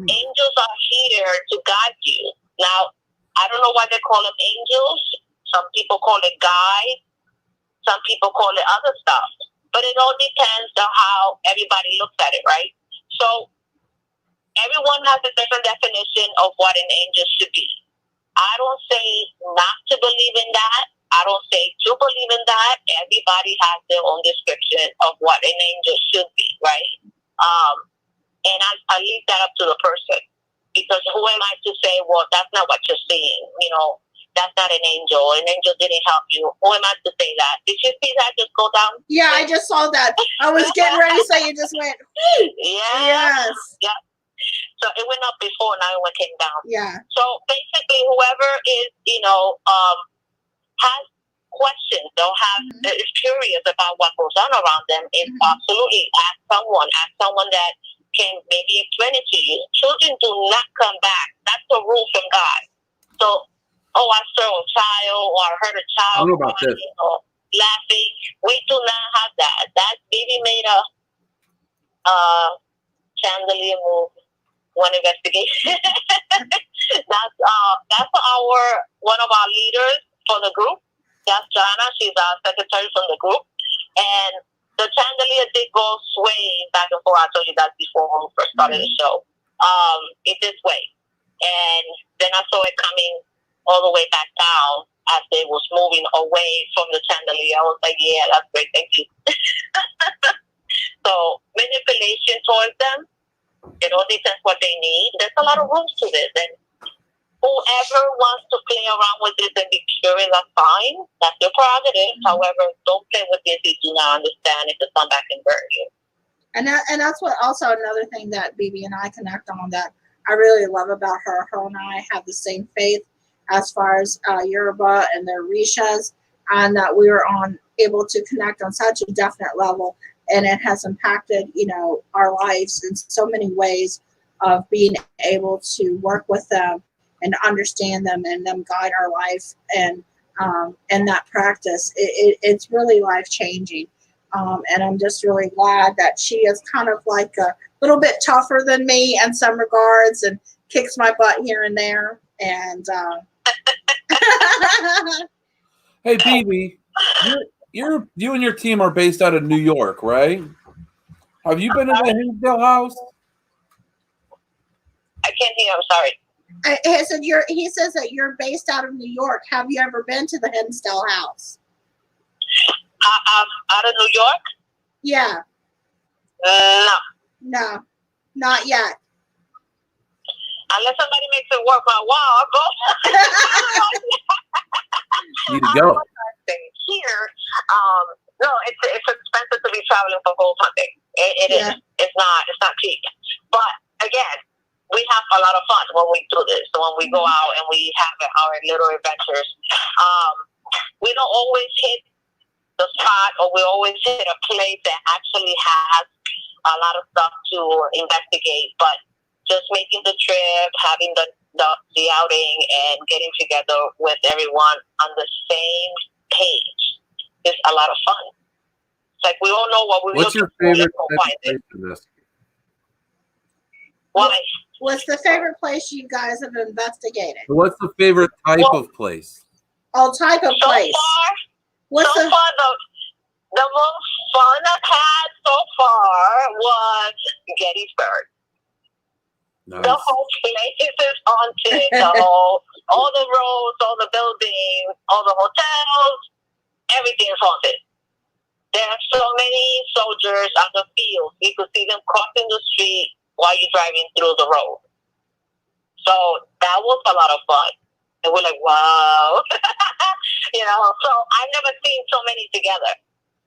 S4: Angels are here to guide you. Now, I don't know why they call them angels. Some people call it guide. Some people call it other stuff. But it all depends on how everybody looks at it, right? So everyone has a different definition of what an angel should be. I don't say not to believe in that. I don't say to believe in that. Everybody has their own description of what an angel should be, right? And I leave that up to the person, because who am I to say, well, that's not what you're seeing, that's not an angel. An angel didn't help you. Who am I to say that? Did you see that just go down?
S2: Yeah, I just saw that. I was getting ready to say, it just went. Yes.
S4: Yeah. So it went up before, now it came down.
S2: Yeah.
S4: So basically, whoever is, has questions or is curious about what goes on around them, is absolutely ask someone that can maybe explain it to you. Children do not come back. That's a rule from God. So, I saw a child or I heard a child laughing. We do not have that. That baby made a chandelier move. One investigation. That's one of our leaders for the group. That's Jana. She's our secretary from the group. And the chandelier did go swaying back and forth. I told you that before when we first started the show. It this way. And then I saw it coming all the way back down. as they was moving away from the chandelier. I was like, yeah, that's great, thank you. So manipulation towards them, this is what they need. There's a lot of rules to this, and whoever wants to play around with this and be curious, that's fine. That's your prerogative. Mm-hmm. However, don't play with this if you do not understand it, to come back and burn you.
S2: And that's what also another thing that Bibi and I connect on that I really love about her. Her and I have the same faith as far as Yoruba and their Rishas, and that we were able to connect on such a definite level, and it has impacted, our lives in so many ways of being able to work with them and understand them and them guide our life and that practice. It's really life changing. And I'm just really glad that she is kind of like a little bit tougher than me in some regards and kicks my butt here and there. And
S3: hey, Bibi, you and your team are based out of New York, right? Have you been to the Hinsdale House?
S4: I can't hear. I'm sorry.
S2: He says that you're based out of New York. Have you ever been to the Hinsdale House?
S4: Out of New York?
S2: Yeah. No, not yet.
S4: Unless somebody makes it worth my while, I'll go.
S3: Need to go.
S4: Here, no, it's expensive to be traveling for gold hunting. It is. It's not cheap. But again, we have a lot of fun when we do this. So when we go out and we have our little adventures, we don't always hit the spot, or we always hit a place that actually has a lot of stuff to investigate. But just making the trip, having the outing, and getting together with everyone on the same page is a lot of fun. It's like we all know what we're
S3: What's
S4: looking
S3: your favorite
S4: for.
S3: place in this?
S2: What's the favorite place you guys have investigated?
S3: What's the favorite type of place?
S2: Oh, type of place.
S4: So far, the most fun I've had so far was Gettysburg.
S3: Nice.
S4: The whole place is haunted. All the roads, all the buildings, all the hotels, everything is haunted. There are so many soldiers on the field. You could see them crossing the street while you're driving through the road. So that was a lot of fun. And we're like, wow. So I've never seen so many together.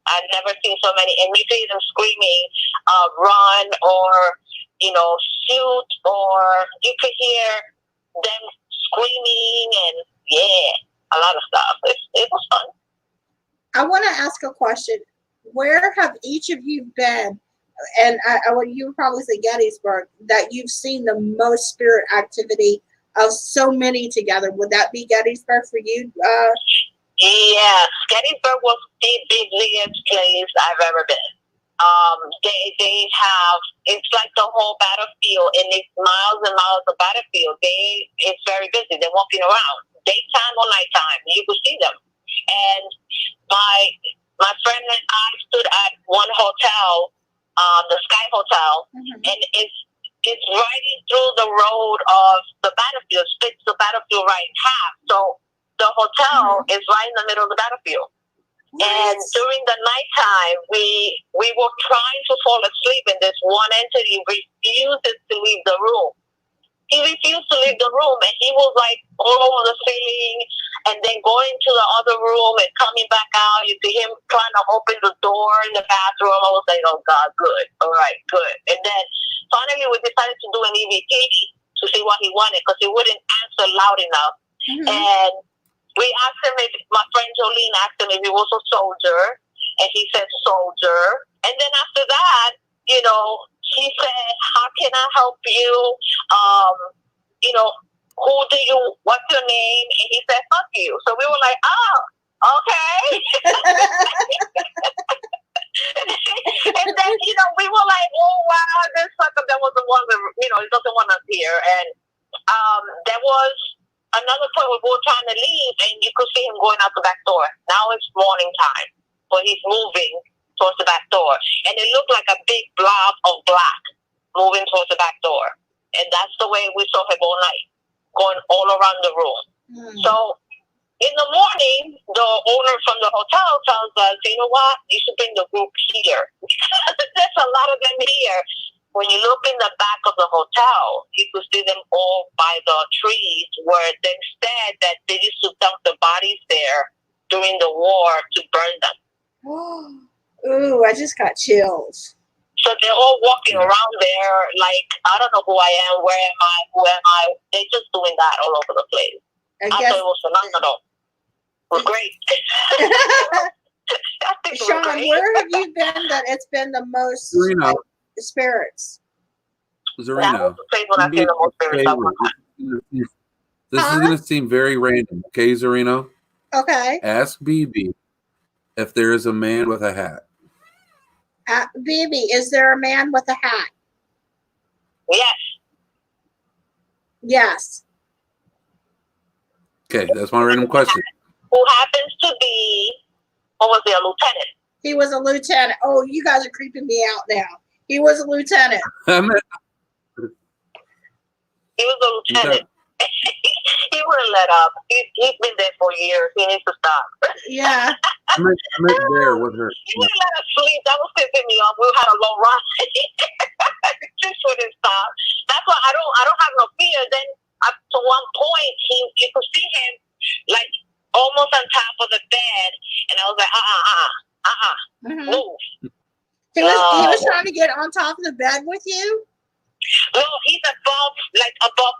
S4: I've never seen so many. And you see them screaming, run, or, shoot, or you could hear them screaming, and a lot of stuff. It was fun.
S2: I want to ask a question. Where have each of you been? And you would probably say Gettysburg, that you've seen the most spirit activity of so many together. Would that be Gettysburg for you?
S4: Yes, Gettysburg was the busiest place I've ever been. They have, it's like the whole battlefield, and it's miles and miles of battlefield. It's very busy. They're walking around daytime or nighttime. You could see them. And my friend and I stood at one hotel, the Sky Hotel, and it's riding through the road of the battlefield, splits the battlefield right in half. So the hotel is right in the middle of the battlefield. And during the nighttime, we were trying to fall asleep, and this one entity refuses to leave the room. He refused to leave the room, and he was like all over the ceiling, and then going to the other room and coming back out. You see him trying to open the door in the bathroom. I was like, oh God, good. All right, good. And then finally we decided to do an EVP to see what he wanted, because he wouldn't answer loud enough. And we asked him if, my friend Jolene asked him if he was a soldier, and he said soldier. And then after that, he said, how can I help you? What's your name? And he said, fuck you. So we were like, oh, okay. And then, we were like, oh, wow, this sucker, that was the one that, he doesn't want us here. And there was another point where we were trying to leave, and you could see him going out the back door. Now it's morning time, but he's moving towards the back door. And it looked like a big blob of black moving towards the back door. And that's the way we saw him all night, going all around the room. So In the morning, the owner from the hotel tells us, you know what, you should bring the group here. There's a lot of them here. When you look in the back of the hotel, you could see them all by the trees where they said that they used to dump the bodies there during the war to burn them.
S2: Ooh, I just got chills.
S4: So they're all walking around there like, I don't know who I am, where am I, who am I? They're just doing that all over the place. I thought it was phenomenal. It was great. I think
S2: Shawn,
S4: great.
S2: where have you been that it's been the most like, spirits?
S3: Zarina, this is going to seem very random, okay, Zarina?
S2: Okay.
S3: Ask Bibi if there is a man with a hat.
S2: Bibi, is there a man with a hat?
S4: Yes.
S2: Yes.
S3: Okay, that's my random question.
S4: Who happens to be, or was he a lieutenant?
S2: He was a lieutenant. Oh, you guys are creeping me out now. He was a lieutenant.
S4: He was a lieutenant. He wouldn't let up. He's been there for years. He needs to stop.
S2: Yeah.
S3: I meant there with her.
S4: He wouldn't let us sleep. That was pissing me off. We had a long run. Just wouldn't stop. That's why I don't have no fear. Then up to one point, you could see him like almost on top of the bed, and I was like, move.
S2: He was trying to get on top of the bed with you.
S4: No, he's above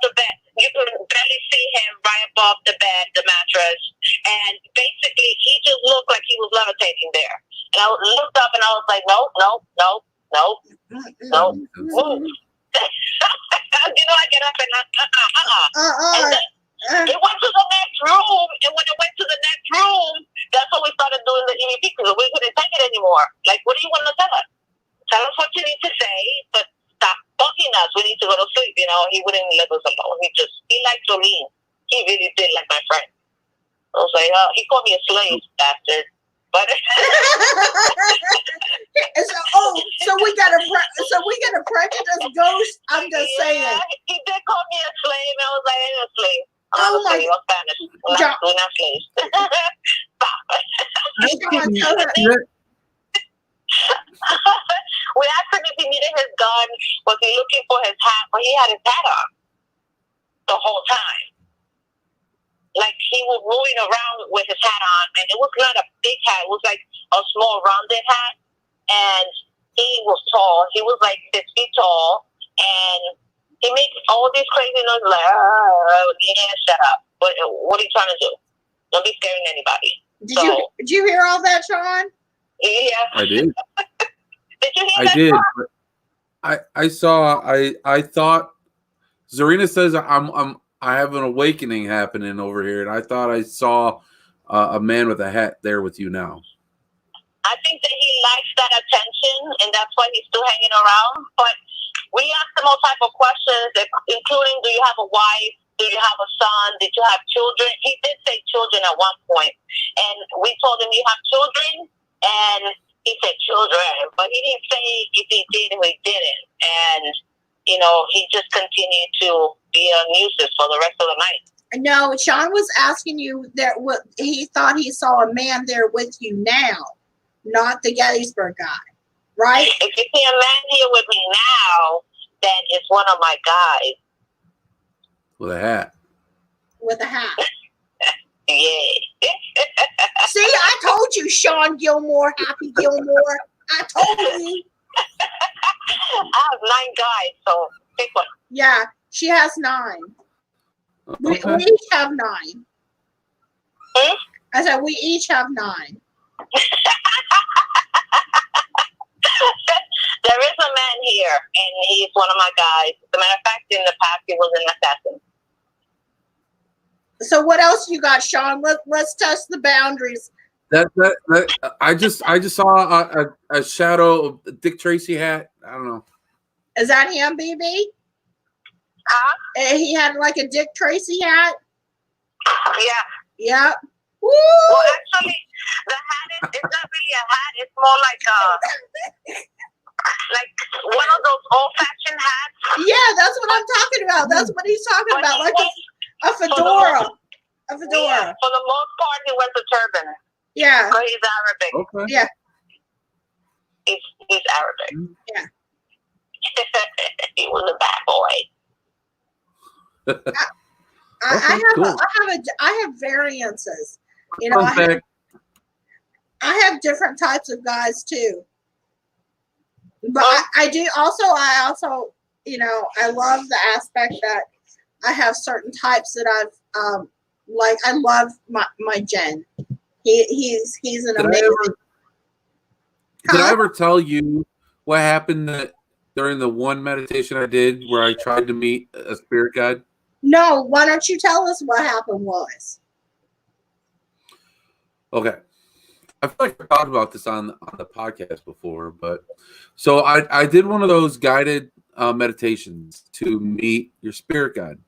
S4: the bed. You can barely see him right above the bed, the mattress. And basically, he just looked like he was levitating there. And I looked up and I was like, no. Move. I get up and and then it went to the next room. And when it went to the next room, that's when we started doing the EVP because we couldn't take it anymore. Like, what do you want to tell us? Tell us what you need to say, but stop bugging us. We need to go to sleep. He wouldn't let us alone. He liked to leave. He really did like my friend. I was like, he called me a slave, bastard. But
S2: so we got a prejudice ghost. I'm just saying.
S4: He did call me a slave. I was like, I ain't a slave. I'm not a slave. I'm Spanish. We're not slaves. Stop. We asked him if he needed his gun. Was he looking for his hat? But he had his hat on the whole time. Like he was rolling around with his hat on, and it was not a big hat. It was like a small rounded hat, and he was tall. He was like 6 feet tall, and he makes all these crazy noises like, shut up. What are you trying to do? Don't be scaring anybody.
S2: Did you hear all that, Shawn?
S4: Yeah.
S3: I did.
S4: Did you hear that?
S3: I did. But I thought Zarina says I have an awakening happening over here, and I thought I saw a man with a hat there with you now.
S4: I think that he likes that attention, and that's why he's still hanging around. But we asked him all type of questions, including, do you have a wife? Do you have a son? Did you have children? He did say children at one point. And we told him, you have children? And he said children. But he didn't say if he did or he didn't. And, he just continued to be a nuisance for the rest of the night.
S2: No, Shawn was asking you that what he thought he saw a man there with you now, not the Gettysburg guy, right?
S4: If you see a man here with me now, then it's one of my guys.
S3: With a hat.
S2: With a hat.
S4: Yeah.
S2: See, I told you, Shawn Gilmore, Happy Gilmore. I told you.
S4: I have 9 guys, so pick one.
S2: Yeah, she has 9. We each have 9. I said we each have 9.
S4: There is a man here, and he's one of my guys. As a matter of fact, in the past, he was an assassin.
S2: So what else you got, Shawn? Let's test the boundaries.
S3: I just saw a shadow of Dick Tracy hat. I don't know.
S2: Is that him, Bibi?
S4: Huh?
S2: He had like a Dick Tracy hat.
S4: Yeah.
S2: Yeah. Woo!
S4: Well, actually, the hat it's not really a hat. It's more like one of those old-fashioned hats.
S2: Yeah, that's what I'm talking about. That's what he's talking about, like a fedora. A fedora.
S4: Yeah, for the most part, he wears a turban.
S2: Yeah.
S4: But he's Arabic.
S3: Okay.
S2: Yeah.
S4: He's Arabic.
S2: Yeah.
S4: He was a bad boy.
S2: I have variances. You know, I have different types of guys too. But I also, you know, I love the aspect that I have certain types that I've like. I love my Jen. He's an amazing.
S3: Did I ever tell you what happened during the one meditation I did where I tried to meet a spirit guide?
S2: No, why don't you tell us what happened was?
S3: Okay. I feel like I talked about this on the podcast before, but so I did one of those guided meditations to meet your spirit guide.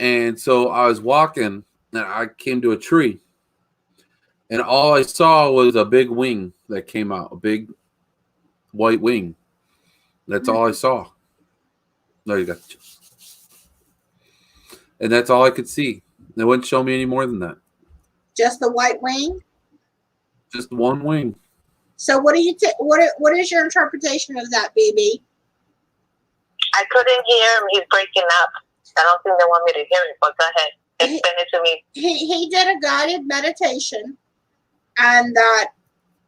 S3: And so I was walking and I came to a tree and all I saw was a big wing that came out, a big white wing. That's all I saw. No, you got the and that's all I could see. They wouldn't show me any more than that.
S2: Just the white wing?
S3: Just one wing.
S2: So what do you what is your interpretation of that, Bibi?
S4: I couldn't hear him. He's breaking up. I don't think they want me to hear it, but go ahead. Explain it to me.
S2: He did a guided meditation, and that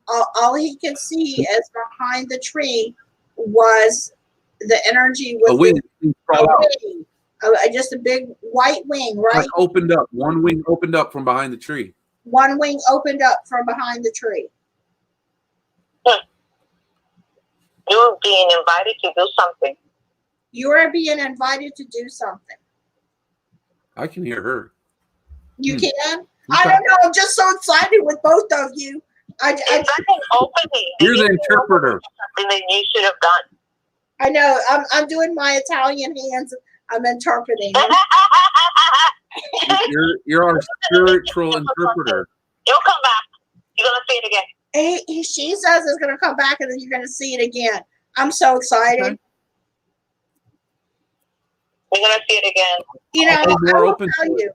S2: all he could see is behind the tree was the energy with
S3: a wing.
S2: Just a big white wing, right?
S3: Like opened up. One wing opened up from behind the tree.
S2: One wing opened up from behind the tree.
S4: You were being invited to do something.
S2: You are being invited to do something.
S3: I can hear her.
S2: You can? Okay. I don't know. I'm just so excited with both of you.
S4: It's like an opening.
S3: You're the interpreter.
S4: Something that you should have done.
S2: I know. I'm doing my Italian hands. I'm interpreting.
S3: You're our spiritual interpreter.
S4: You'll come back. You're gonna see it again.
S2: She says it's gonna come back, and then you're gonna see it again. I'm so excited.
S3: Okay.
S4: You're gonna see it again.
S2: You know, I will tell you,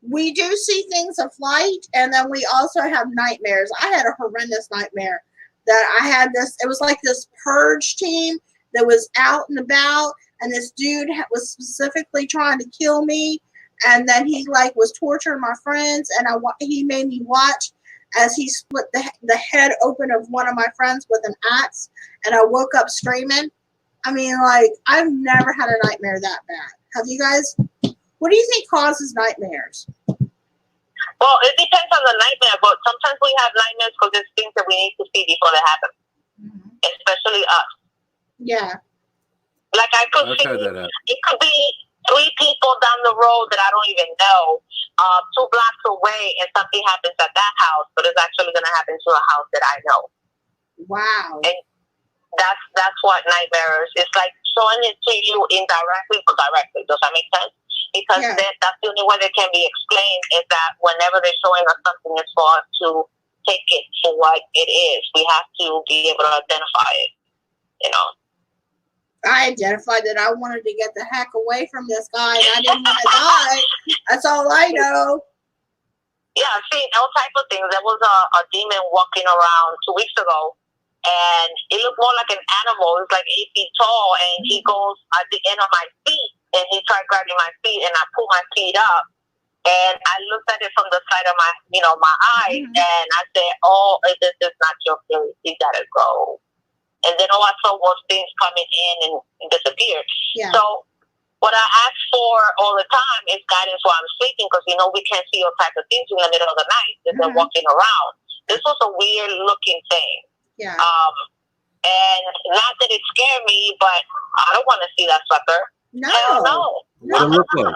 S2: we do see things of light, and then we also have nightmares. I had a horrendous nightmare that I had this. It was like this purge team that was out and about. And this dude was specifically trying to kill me, and then he like was torturing my friends, and he made me watch as he split the head open of one of my friends with an axe, and I woke up screaming. I mean, like, I've never had a nightmare that bad. Have you guys? What do you think causes nightmares?
S4: Well, it depends on the nightmare, but sometimes we have nightmares because there's things that we need to see before they happen, especially us.
S2: Yeah.
S4: Like I could see, it could be 3 people down the road that I don't even know, 2 blocks away, and something happens at that house, but it's actually going to happen to a house that I know.
S2: Wow.
S4: And that's what nightmares. It's like showing it to you indirectly but directly. Does that make sense? Because that's the only way that can be explained is that whenever they're showing us something, it's for us to take it for what it is. We have to be able to identify it, you know.
S2: I identified that I wanted to get the heck away from this guy, and I didn't want to die. That's all I know.
S4: Yeah, I've seen all type of things. There was a demon walking around 2 weeks ago, and it looked more like an animal. It was like 8 feet tall, and he goes at the end of my feet, and he tried grabbing my feet, and I pulled my feet up, and I looked at it from the side of my, my eyes, and I said, "Oh, this is not your place. You gotta go." And then all I saw was things coming in and disappeared. Yeah. So what I ask for all the time is guidance while I'm sleeping because, we can't see all types of things in the middle of the night as they're walking around. This was a weird looking thing. Yeah. And not that it scared me, but I don't want to see that sucker.
S2: No.
S4: Hell no.
S3: What it look like?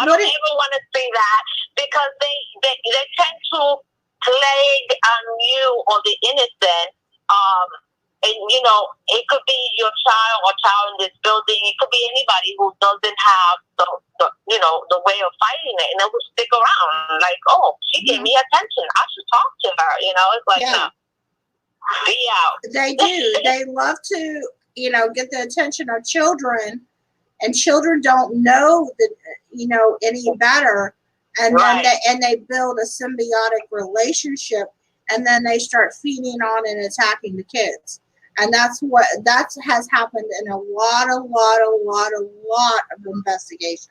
S4: I don't even want to see that because they tend to plague on you or the innocent. And it could be your child or child in this building. It could be anybody who doesn't have the way of fighting it, and it will stick around. Like, oh, she gave me attention. I should talk to her. It's like, no, be out.
S2: They do. They love to, get the attention of children, and children don't know that, you know, any better. And then they build a symbiotic relationship, and then they start feeding on and attacking the kids. And that's has happened in a lot of investigations.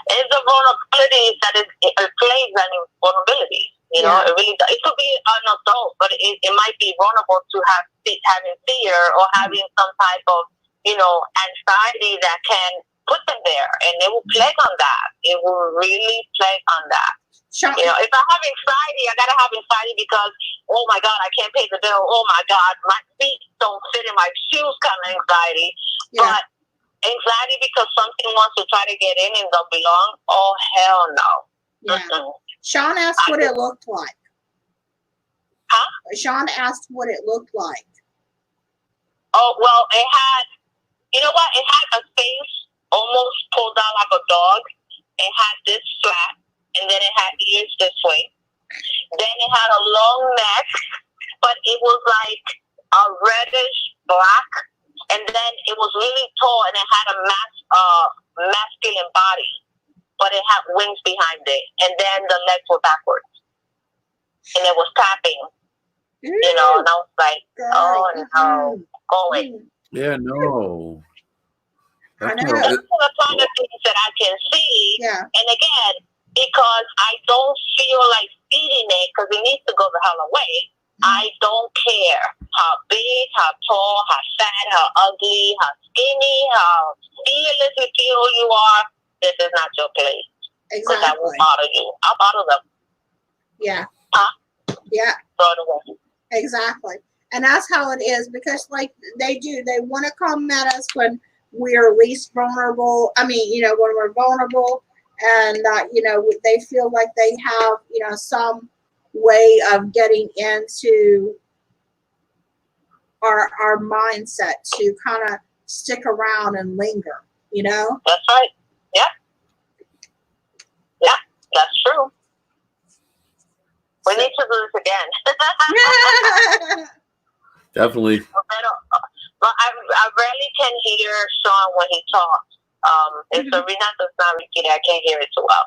S4: It's the vulnerability that it plays on vulnerability. You know, it really does. It could be an adult, but it might be vulnerable to having fear or having some type of, you know, anxiety that can put them there, and it will plague on that. It will really plague on that.
S2: Shawn,
S4: you know, if I have anxiety, I gotta have anxiety because, oh my God, I can't pay the bill. Oh my God, my feet don't fit in my shoes kind of anxiety. But anxiety because something wants to try to get in and don't belong, oh hell no.
S2: Yeah. Shawn asked what it looked like.
S4: Huh?
S2: Shawn asked what it looked like.
S4: Oh, well, it had, you know what? It had a face almost pulled out like a dog. It had this flat, and then it had ears this way. Then it had a long neck, but it was like a reddish black, and then it was really tall, and it had a masculine body, but it had wings behind it, and then the legs were backwards, and it was tapping, you know, and I was like, oh no, going.
S3: Yeah, no.
S2: I know.
S4: Those are the kind of things that I can see, and again, because I don't feel like feeding it because it needs to go the hell away. I don't care how big, how tall, how fat, how ugly, how skinny, how fearless you feel you are. This is not your place. Because that will bother you. I'll bother them.
S2: Yeah.
S4: Huh?
S2: Yeah.
S4: Throw it away.
S2: Exactly. And that's how it is, because like they want to come at us when we're least vulnerable. I mean, you know, when we're vulnerable, and you know, they feel like they have, you know, some way of getting into our mindset to kind of stick around and linger, you know?
S4: That's right. Yeah. Yeah, that's true. We need to do this again.
S3: Definitely.
S4: Well, I rarely can hear Shawn when he talks. If Zarina does not repeat it, I can't hear it too well.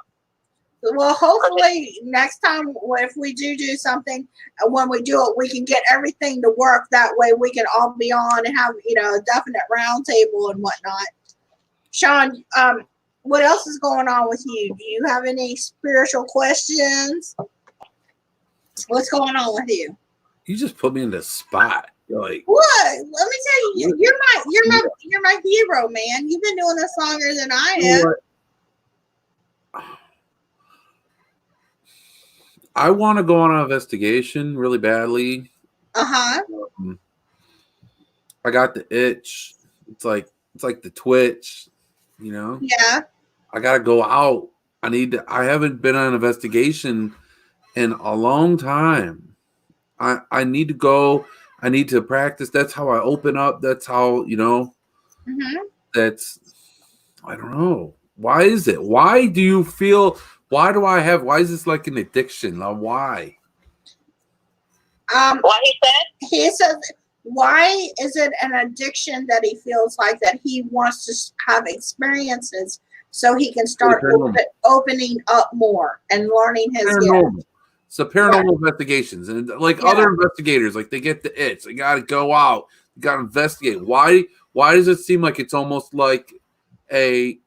S2: Well, hopefully next time if we do something, when we do it, we can get everything to work. That way we can all be on and have, you know, a definite round table and whatnot. Shawn, what else is going on with you? Do you have any spiritual questions? What's going on with you?
S3: You just put me in the spot. You're like,
S2: what? Let me tell you, you're my hero, man. You've been doing this longer than I have.
S3: I want to go on an investigation really badly.
S2: I
S3: got the itch. It's like the twitch, you know?
S2: Yeah.
S3: I gotta go out. I haven't been on an investigation in a long time. I need to go. I need to practice. That's how I open up. That's how, you know, that's, I don't know. Why is it? Why do you feel, why is this like an addiction? Why?
S4: What he said?
S2: He says, why is it an addiction that he feels like that he wants to have experiences so he can start opening up more and learning his gift?
S3: So paranormal investigations and like other investigators, like they get the itch. They got to go out. You got to investigate. Why does it seem like it's almost like it's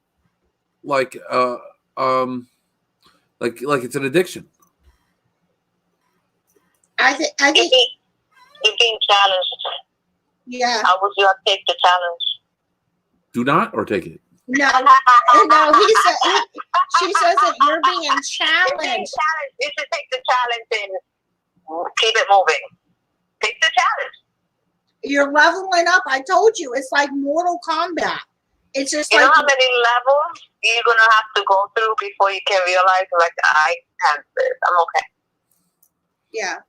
S3: an addiction?
S2: I think
S4: you're being challenged.
S2: Yeah.
S4: How would you take the challenge?
S3: Do not or take it.
S2: No. She says that you're being challenged.
S4: You should take the challenge and keep it moving. Take the challenge.
S2: You're leveling up. I told you, it's like Mortal Kombat. It's just
S4: you know how many levels you're gonna have to go through before you can realize, like, I have this. I'm okay.
S2: Yeah.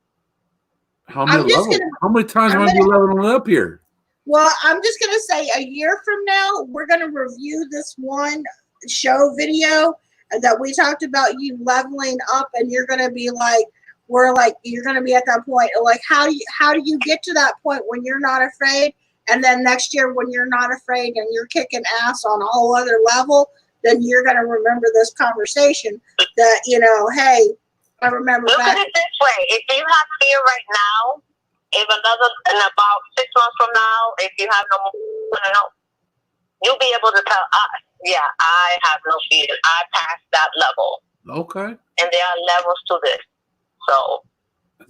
S3: How many levels? How many times am I leveling up here?
S2: Well, I'm just going to say a year from now, we're going to review this one show video that we talked about you leveling up, and you're going to be like, you're going to be at that point. Like, how do you get to that point when you're not afraid And then next year, when you're not afraid and you're kicking ass on a whole other level, then you're going to remember this conversation that, you know, hey, I remember
S4: Look
S2: back.
S4: at it this way. If you have fear right now, in about 6 months from now, if you have no more, you'll be able to tell us, yeah, I have no fear. I passed that level.
S3: Okay.
S4: And there are levels to this. So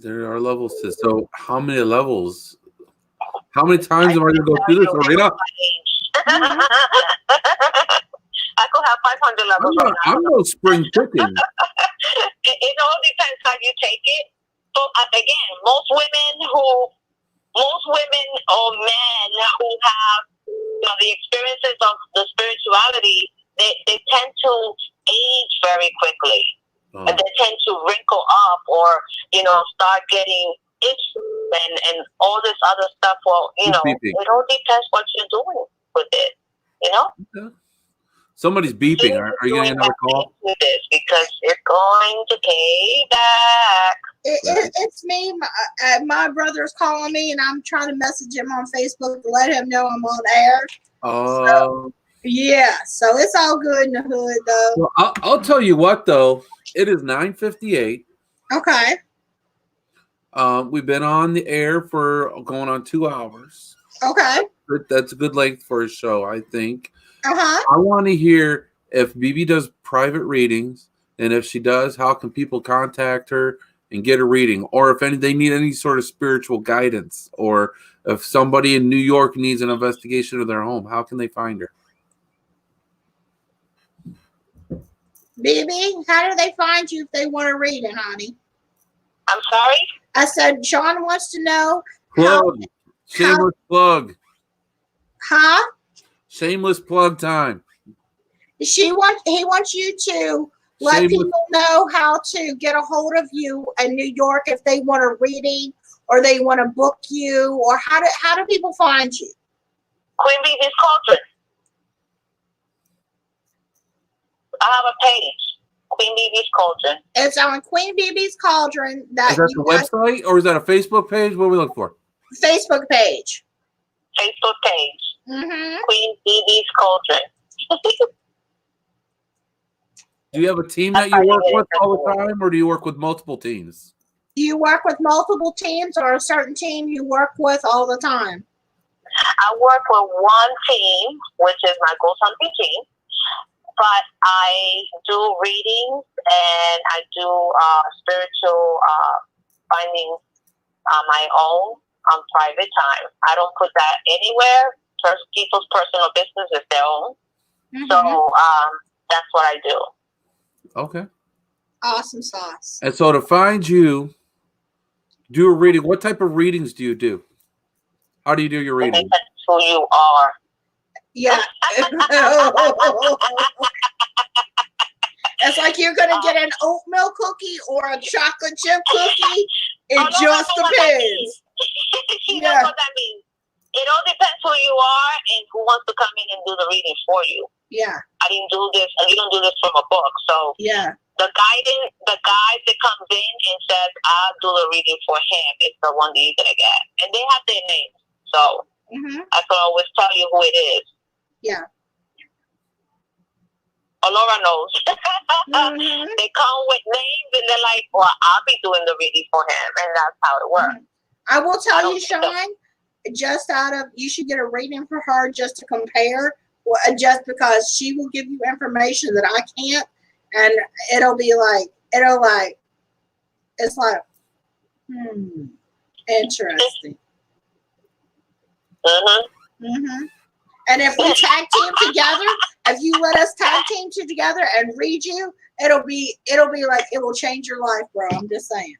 S3: there are levels to. So how many levels? How many times am I going to go through this, Zarina?
S4: I could have 500 levels right now.
S3: I'm no spring chicken.
S4: It all depends how you take it. So again, most women or men who have the experiences of the spirituality, they tend to age very quickly. And they tend to wrinkle up or, start getting itchy and all this other stuff. Well, it all depends what you're doing with it,
S3: Okay. Somebody's beeping. Are you getting another call?
S4: With this because it's going to pay back.
S2: It's me. My brother's calling me, and I'm trying to message him on Facebook to let him know I'm on air.
S3: Oh.
S2: Yeah, so it's all good in the hood, though.
S3: Well, I'll tell you what, though. It is 9:58.
S2: Okay.
S3: We've been on the air for going on 2 hours.
S2: Okay.
S3: That's a good length for a show, I think.
S2: Uh-huh.
S3: I want to hear if Bibi does private readings, and if she does, how can people contact her and get a reading, or if they need any sort of spiritual guidance, or if somebody in New York needs an investigation of their home, how can they find her?
S2: Bibi, how do they find you if they want to read it, honey?
S4: I'm sorry?
S2: I said, Shawn wants to know.
S3: Shameless plug.
S2: Huh?
S3: Shameless plug time.
S2: He wants you to let people know how to get a hold of you in New York if they want a reading or they want to book you, or how do people find you?
S4: Queen Bibi's Cauldron. I have a page, Queen Bibi's Cauldron.
S2: It's on Queen Bibi's Cauldron.
S3: Is that the website, or is that a Facebook page? What are we looking for?
S2: Facebook page.
S4: Facebook page.
S2: Mm-hmm.
S4: Queen Bibi's Cauldron.
S3: Do you have a team that you work with all the time, or do you work with multiple teams?
S2: Do you work with multiple teams, or a certain team you work with all the time?
S4: I work with one team, which is my ghost hunting team. But I do readings and I do spiritual findings on my own on private time. I don't put that anywhere. People's personal business is their own. Mm-hmm. So that's what I do.
S3: Okay.
S2: Awesome sauce.
S3: And so to find you, do a reading. What type of readings do you do? How do you do your reading?
S4: That's who you are.
S2: Yeah. It's like you're going to get an oatmeal cookie or a chocolate chip cookie. It just depends.
S4: You know what that means. It all depends who you are and who wants to come in and do the reading for you.
S2: Yeah.
S4: I didn't do this, and you don't do this from a book. So
S2: yeah.
S4: The guy that comes in and says, I'll do the reading for him, is the one that you're going to get. And they have their names. So I can always tell you who it is.
S2: Yeah.
S4: Laura knows. They come with names and they're like, well, I'll be doing the reading for him. And that's how it works.
S2: I will tell you, Shawn, you should get a reading for her just to compare, just because she will give you information that I can't. And it's like, interesting. And if we tag team together, if you let us tag team together and read you, it'll be like, it will change your life, bro. I'm just saying.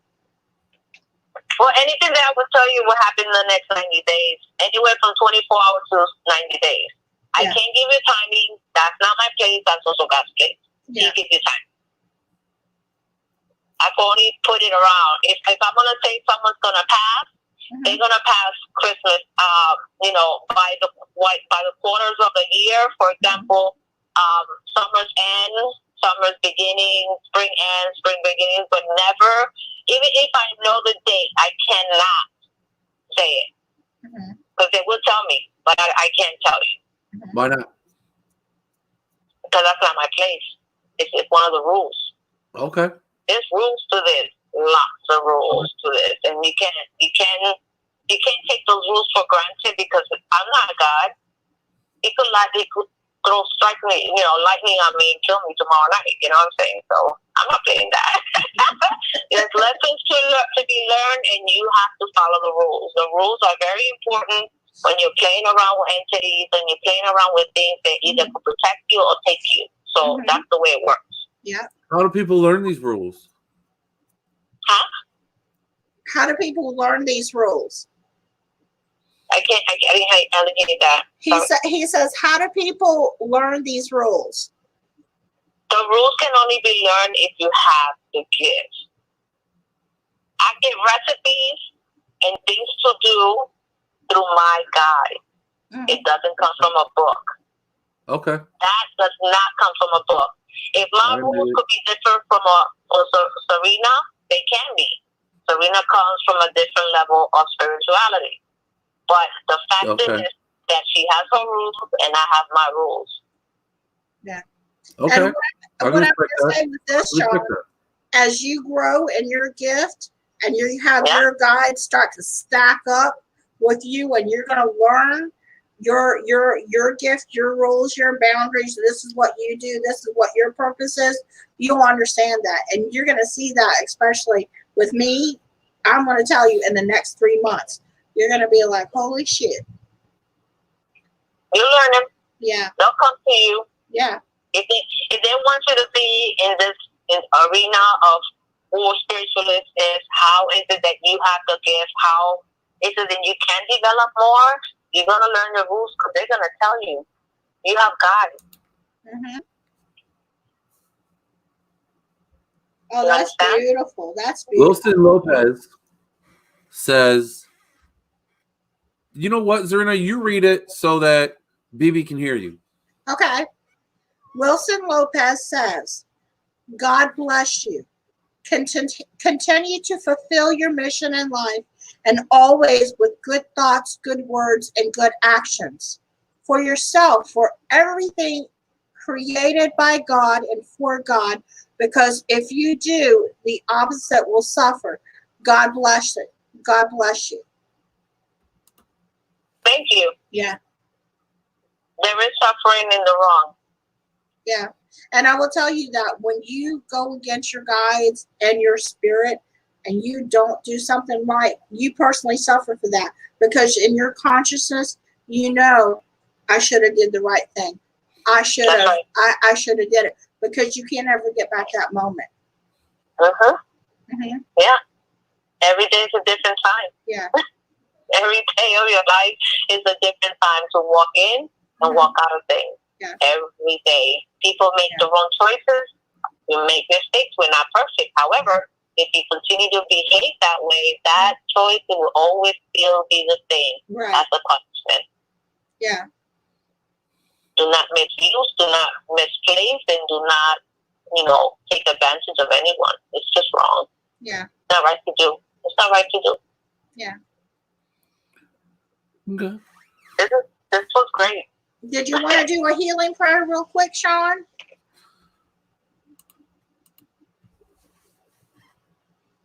S4: Well, anything that I will tell you will happen in the next 90 days, anywhere from 24 hours to 90 days. I can't give you timing. That's not my place. That's also God's place. He gives you time. I can only put it around. If I'm going to say someone's going to pass, they're going to pass Christmas, by the quarters of the year. For example, summer's end, summer's beginning, spring end, spring beginning, but never, even if I know the date, I cannot say it. Because they will tell me, but I can't tell you.
S3: Why not?
S4: Because that's not my place. It's one of the rules.
S3: Okay.
S4: There's rules to this. Lots of rules to this. And you can't take those rules for granted because I'm not a God. It could strike me, lightning on me and kill me tomorrow night. You know what I'm saying? So I'm not playing that. There's lessons to be learned, and you have to follow the rules. The rules are very important when you're playing around with entities and you're playing around with things that either could protect you or take you. So that's the way it works.
S2: Yeah.
S3: How do people learn these rules?
S4: Huh?
S2: How do people learn these rules?
S4: I didn't hear that.
S2: He says, how do people learn these rules?
S4: The rules can only be learned if you have the gift. I get recipes and things to do through my guide. It doesn't come from a book.
S3: Okay.
S4: That does not come from a book. If my rules could be different from Zarina, they can be. Zarina comes from a different level of spirituality. But the fact is that she has her rules and I have my rules.
S2: Yeah.
S3: Okay.
S2: And what I'm going to say with this, Shawn, as you grow in your gift and you have your guides start to stack up with you and you're going to learn your gift, your rules, your boundaries, this is what you do, this is what your purpose is, you'll understand that. And you're going to see that, especially with me, I'm going to tell you in the next 3 months. You're going to be like, holy shit.
S4: You learn them.
S2: Yeah.
S4: They'll come to you.
S2: Yeah.
S4: If they want you to be in this arena of who a spiritualist is, how is it that you have the gift? How is it that you can develop more? You're going to learn the rules because they're going to tell you. You have God.
S2: Oh, that's beautiful. That's beautiful.
S3: Wilson Lopez says, you know what, Zarina? You read it so that Bibi can hear you.
S2: Okay. Wilson Lopez says, God bless you. Continue to fulfill your mission in life and always with good thoughts, good words, and good actions for yourself, for everything created by God and for God, because if you do, the opposite will suffer. God bless it. God bless you.
S4: Thank you.
S2: Yeah.
S4: There is suffering in the wrong.
S2: Yeah. And I will tell you that when you go against your guides and your spirit and you don't do something right, you personally suffer for that because in your consciousness, you know, I should have did the right thing. I should have. Right. I should have did it because you can't ever get back that moment.
S4: Yeah. Every day is a different time.
S2: Yeah.
S4: Every day of your life is a different time to walk in and walk out of things.
S2: Yeah.
S4: Every day. People make the wrong choices. We make mistakes. We're not perfect. However, if you continue to behave that way, that choice will always still be the same as a punishment.
S2: Yeah.
S4: Do not misuse, do not misplace, and do not, take advantage of anyone. It's just wrong.
S2: Yeah.
S4: It's not right to do. It's not right to do.
S2: Yeah.
S3: Okay.
S4: This was great.
S2: Did you want to do a healing prayer real quick, Shawn?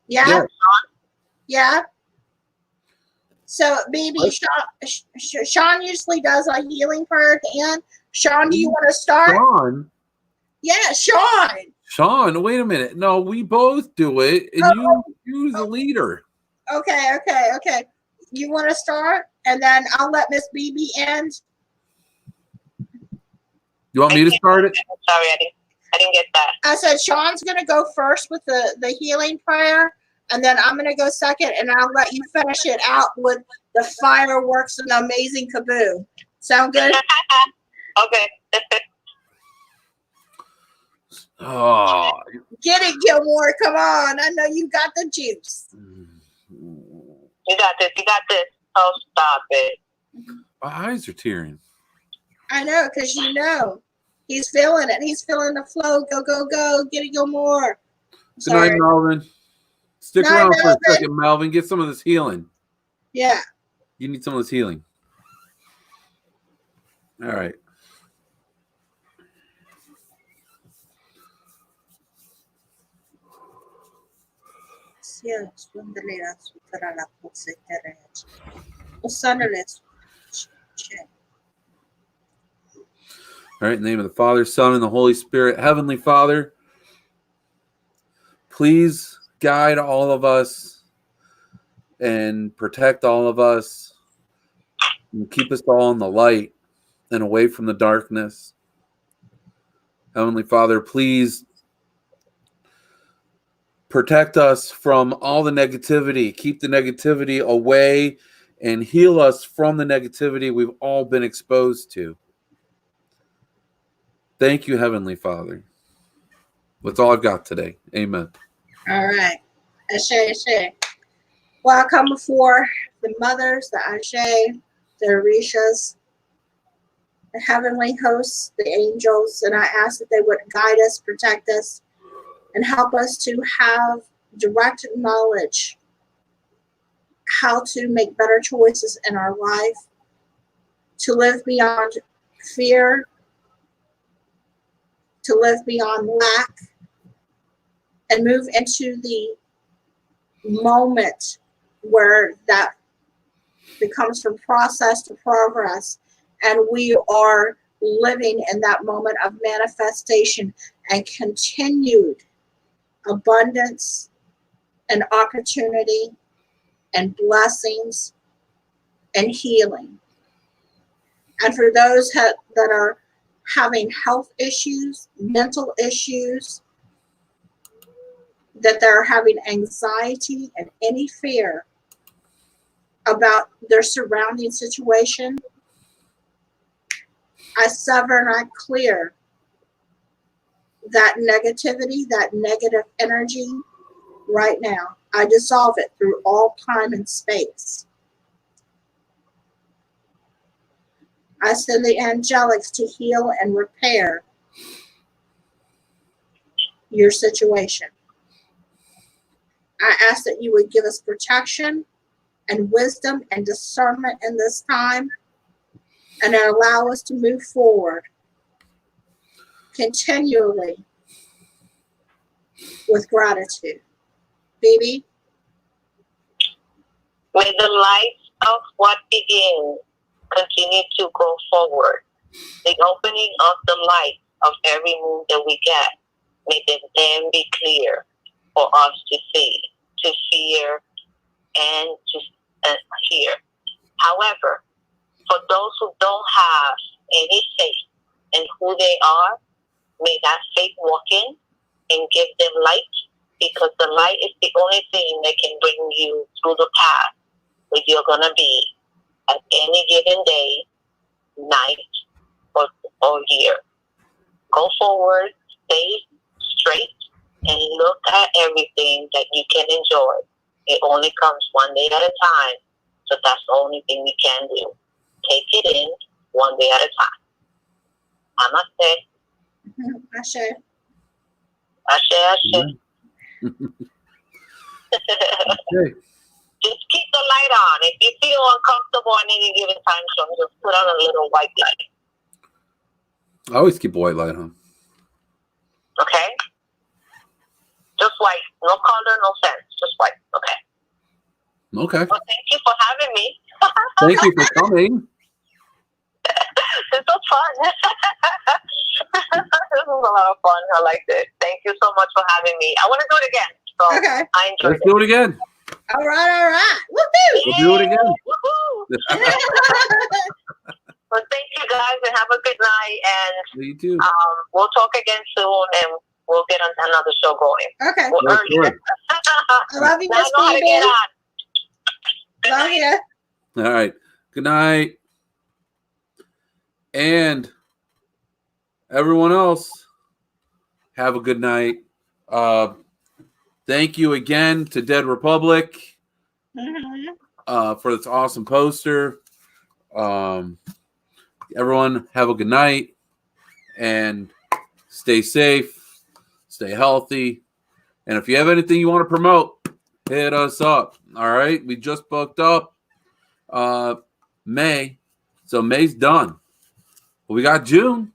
S2: Yeah. Yeah. So, Bibi, Shawn usually does a healing prayer at the end. Shawn, do you want to start?
S3: Shawn?
S2: Yeah, Shawn.
S3: Shawn, wait a minute. No, we both do it, and you're the leader.
S2: Okay. You want to start, and then I'll let Miss Bibi end.
S3: You want me to start it?
S4: Sorry, I didn't get that.
S2: I said Shawn's going to go first with the healing prayer, and then I'm going to go second, and I'll let you finish it out with the fireworks and the amazing kaboom. Sound good?
S4: Okay.
S3: Oh.
S2: Get it, Gilmore. Come on. I know you got the juice.
S4: You got this. Oh, stop it.
S3: My eyes are tearing.
S2: I know, because he's feeling it. He's feeling the flow. Go, go, go. Get it, Gilmore.
S3: Good night, Melvin. Stick around for a second, Melvin. Get some of this healing.
S2: Yeah.
S3: You need some of this healing. All right. All right, in the name of the Father, Son, and the Holy Spirit. Heavenly Father, please guide all of us and protect all of us and keep us all in the light and away from the darkness. Heavenly Father, please protect us from all the negativity. Keep the negativity away and heal us from the negativity we've all been exposed to. Thank you, Heavenly Father. That's all I've got today. Amen.
S2: All right. Ashe, Ashe. Well, I come before the mothers, the Ashe, the Orishas, the heavenly hosts, the angels, and I ask that they would guide us, protect us, and help us to have direct knowledge how to make better choices in our life, to live beyond fear, to live beyond lack, and move into the moment where that becomes from process to progress, and we are living in that moment of manifestation and continued abundance and opportunity and blessings and healing. And for those that are having health issues, mental issues, that they're having anxiety and any fear about their surrounding situation, I sever and I clear that negativity, that negative energy right now. I dissolve it through all time and space. I send the angelics to heal and repair your situation. I ask that you would give us protection and wisdom and discernment in this time, and allow us to move forward continually with gratitude. Bibi?
S4: May the light of what begins continue to go forward. The opening of the light of every move that we get, may the then be clear for us to see, to hear, and to hear. However, for those who don't have any faith in who they are, may that faith walk in and give them light, because the light is the only thing that can bring you through the path where you're going to be at any given day, night, or year. Go forward, stay straight, and look at everything that you can enjoy. It only comes one day at a time, so that's the only thing we can do. Take it in one day at a time. Namaste.
S2: Ashe.
S4: Ashe, ashe.
S3: Okay.
S4: Just keep the light on. If you feel uncomfortable in any given time zone, just put on a little white light.
S3: I always keep a white light on.
S4: Okay? Just white. No color, no sense. Just white. Okay.
S3: Okay.
S4: Well, thank you for having me.
S3: Thank you for coming.
S4: This was fun. This was a lot of fun. I liked it. Thank you so much for having me. I want to do it again. So
S2: Okay.
S4: I enjoyed
S3: Let's do it again.
S2: All right. Woohoo!
S3: We'll do it again.
S4: Woohoo! Well, thank you guys, and have a good night. And
S3: You too.
S4: we'll talk again soon, and we'll get another show going.
S2: Okay.
S4: Well,
S3: Yeah,
S4: earlier.
S3: sure.
S2: I love you,
S4: Now I
S2: Miss
S4: know how to get
S2: Bibi.
S4: on. Good
S2: Love
S4: night.
S2: you.
S3: All right. Good night. And everyone else, have a good night. Thank you again to Dead Republic for this awesome poster. Everyone, have a good night and stay safe, stay healthy. And if you have anything you want to promote, hit us up. All right. We just booked up May. So May's done. We got June.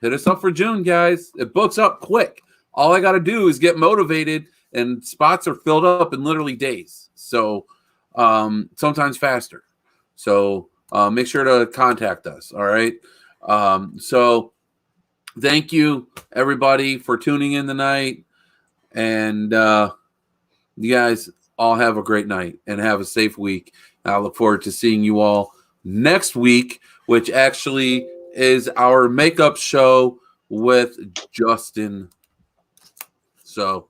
S3: Hit us up for June, guys. It books up quick. All I got to do is get motivated, and spots are filled up in literally days. So sometimes faster. So make sure to contact us. All right. So thank you, everybody, for tuning in tonight. And you guys all have a great night and have a safe week. I look forward to seeing you all next week, which actually is our makeup show with Justin. So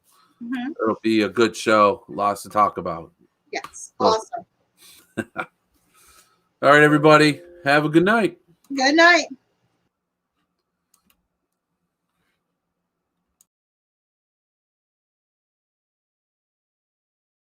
S3: it'll be a good show. Lots to talk about.
S2: Yes. Awesome.
S3: All right, everybody. Have a good night.
S2: Good night.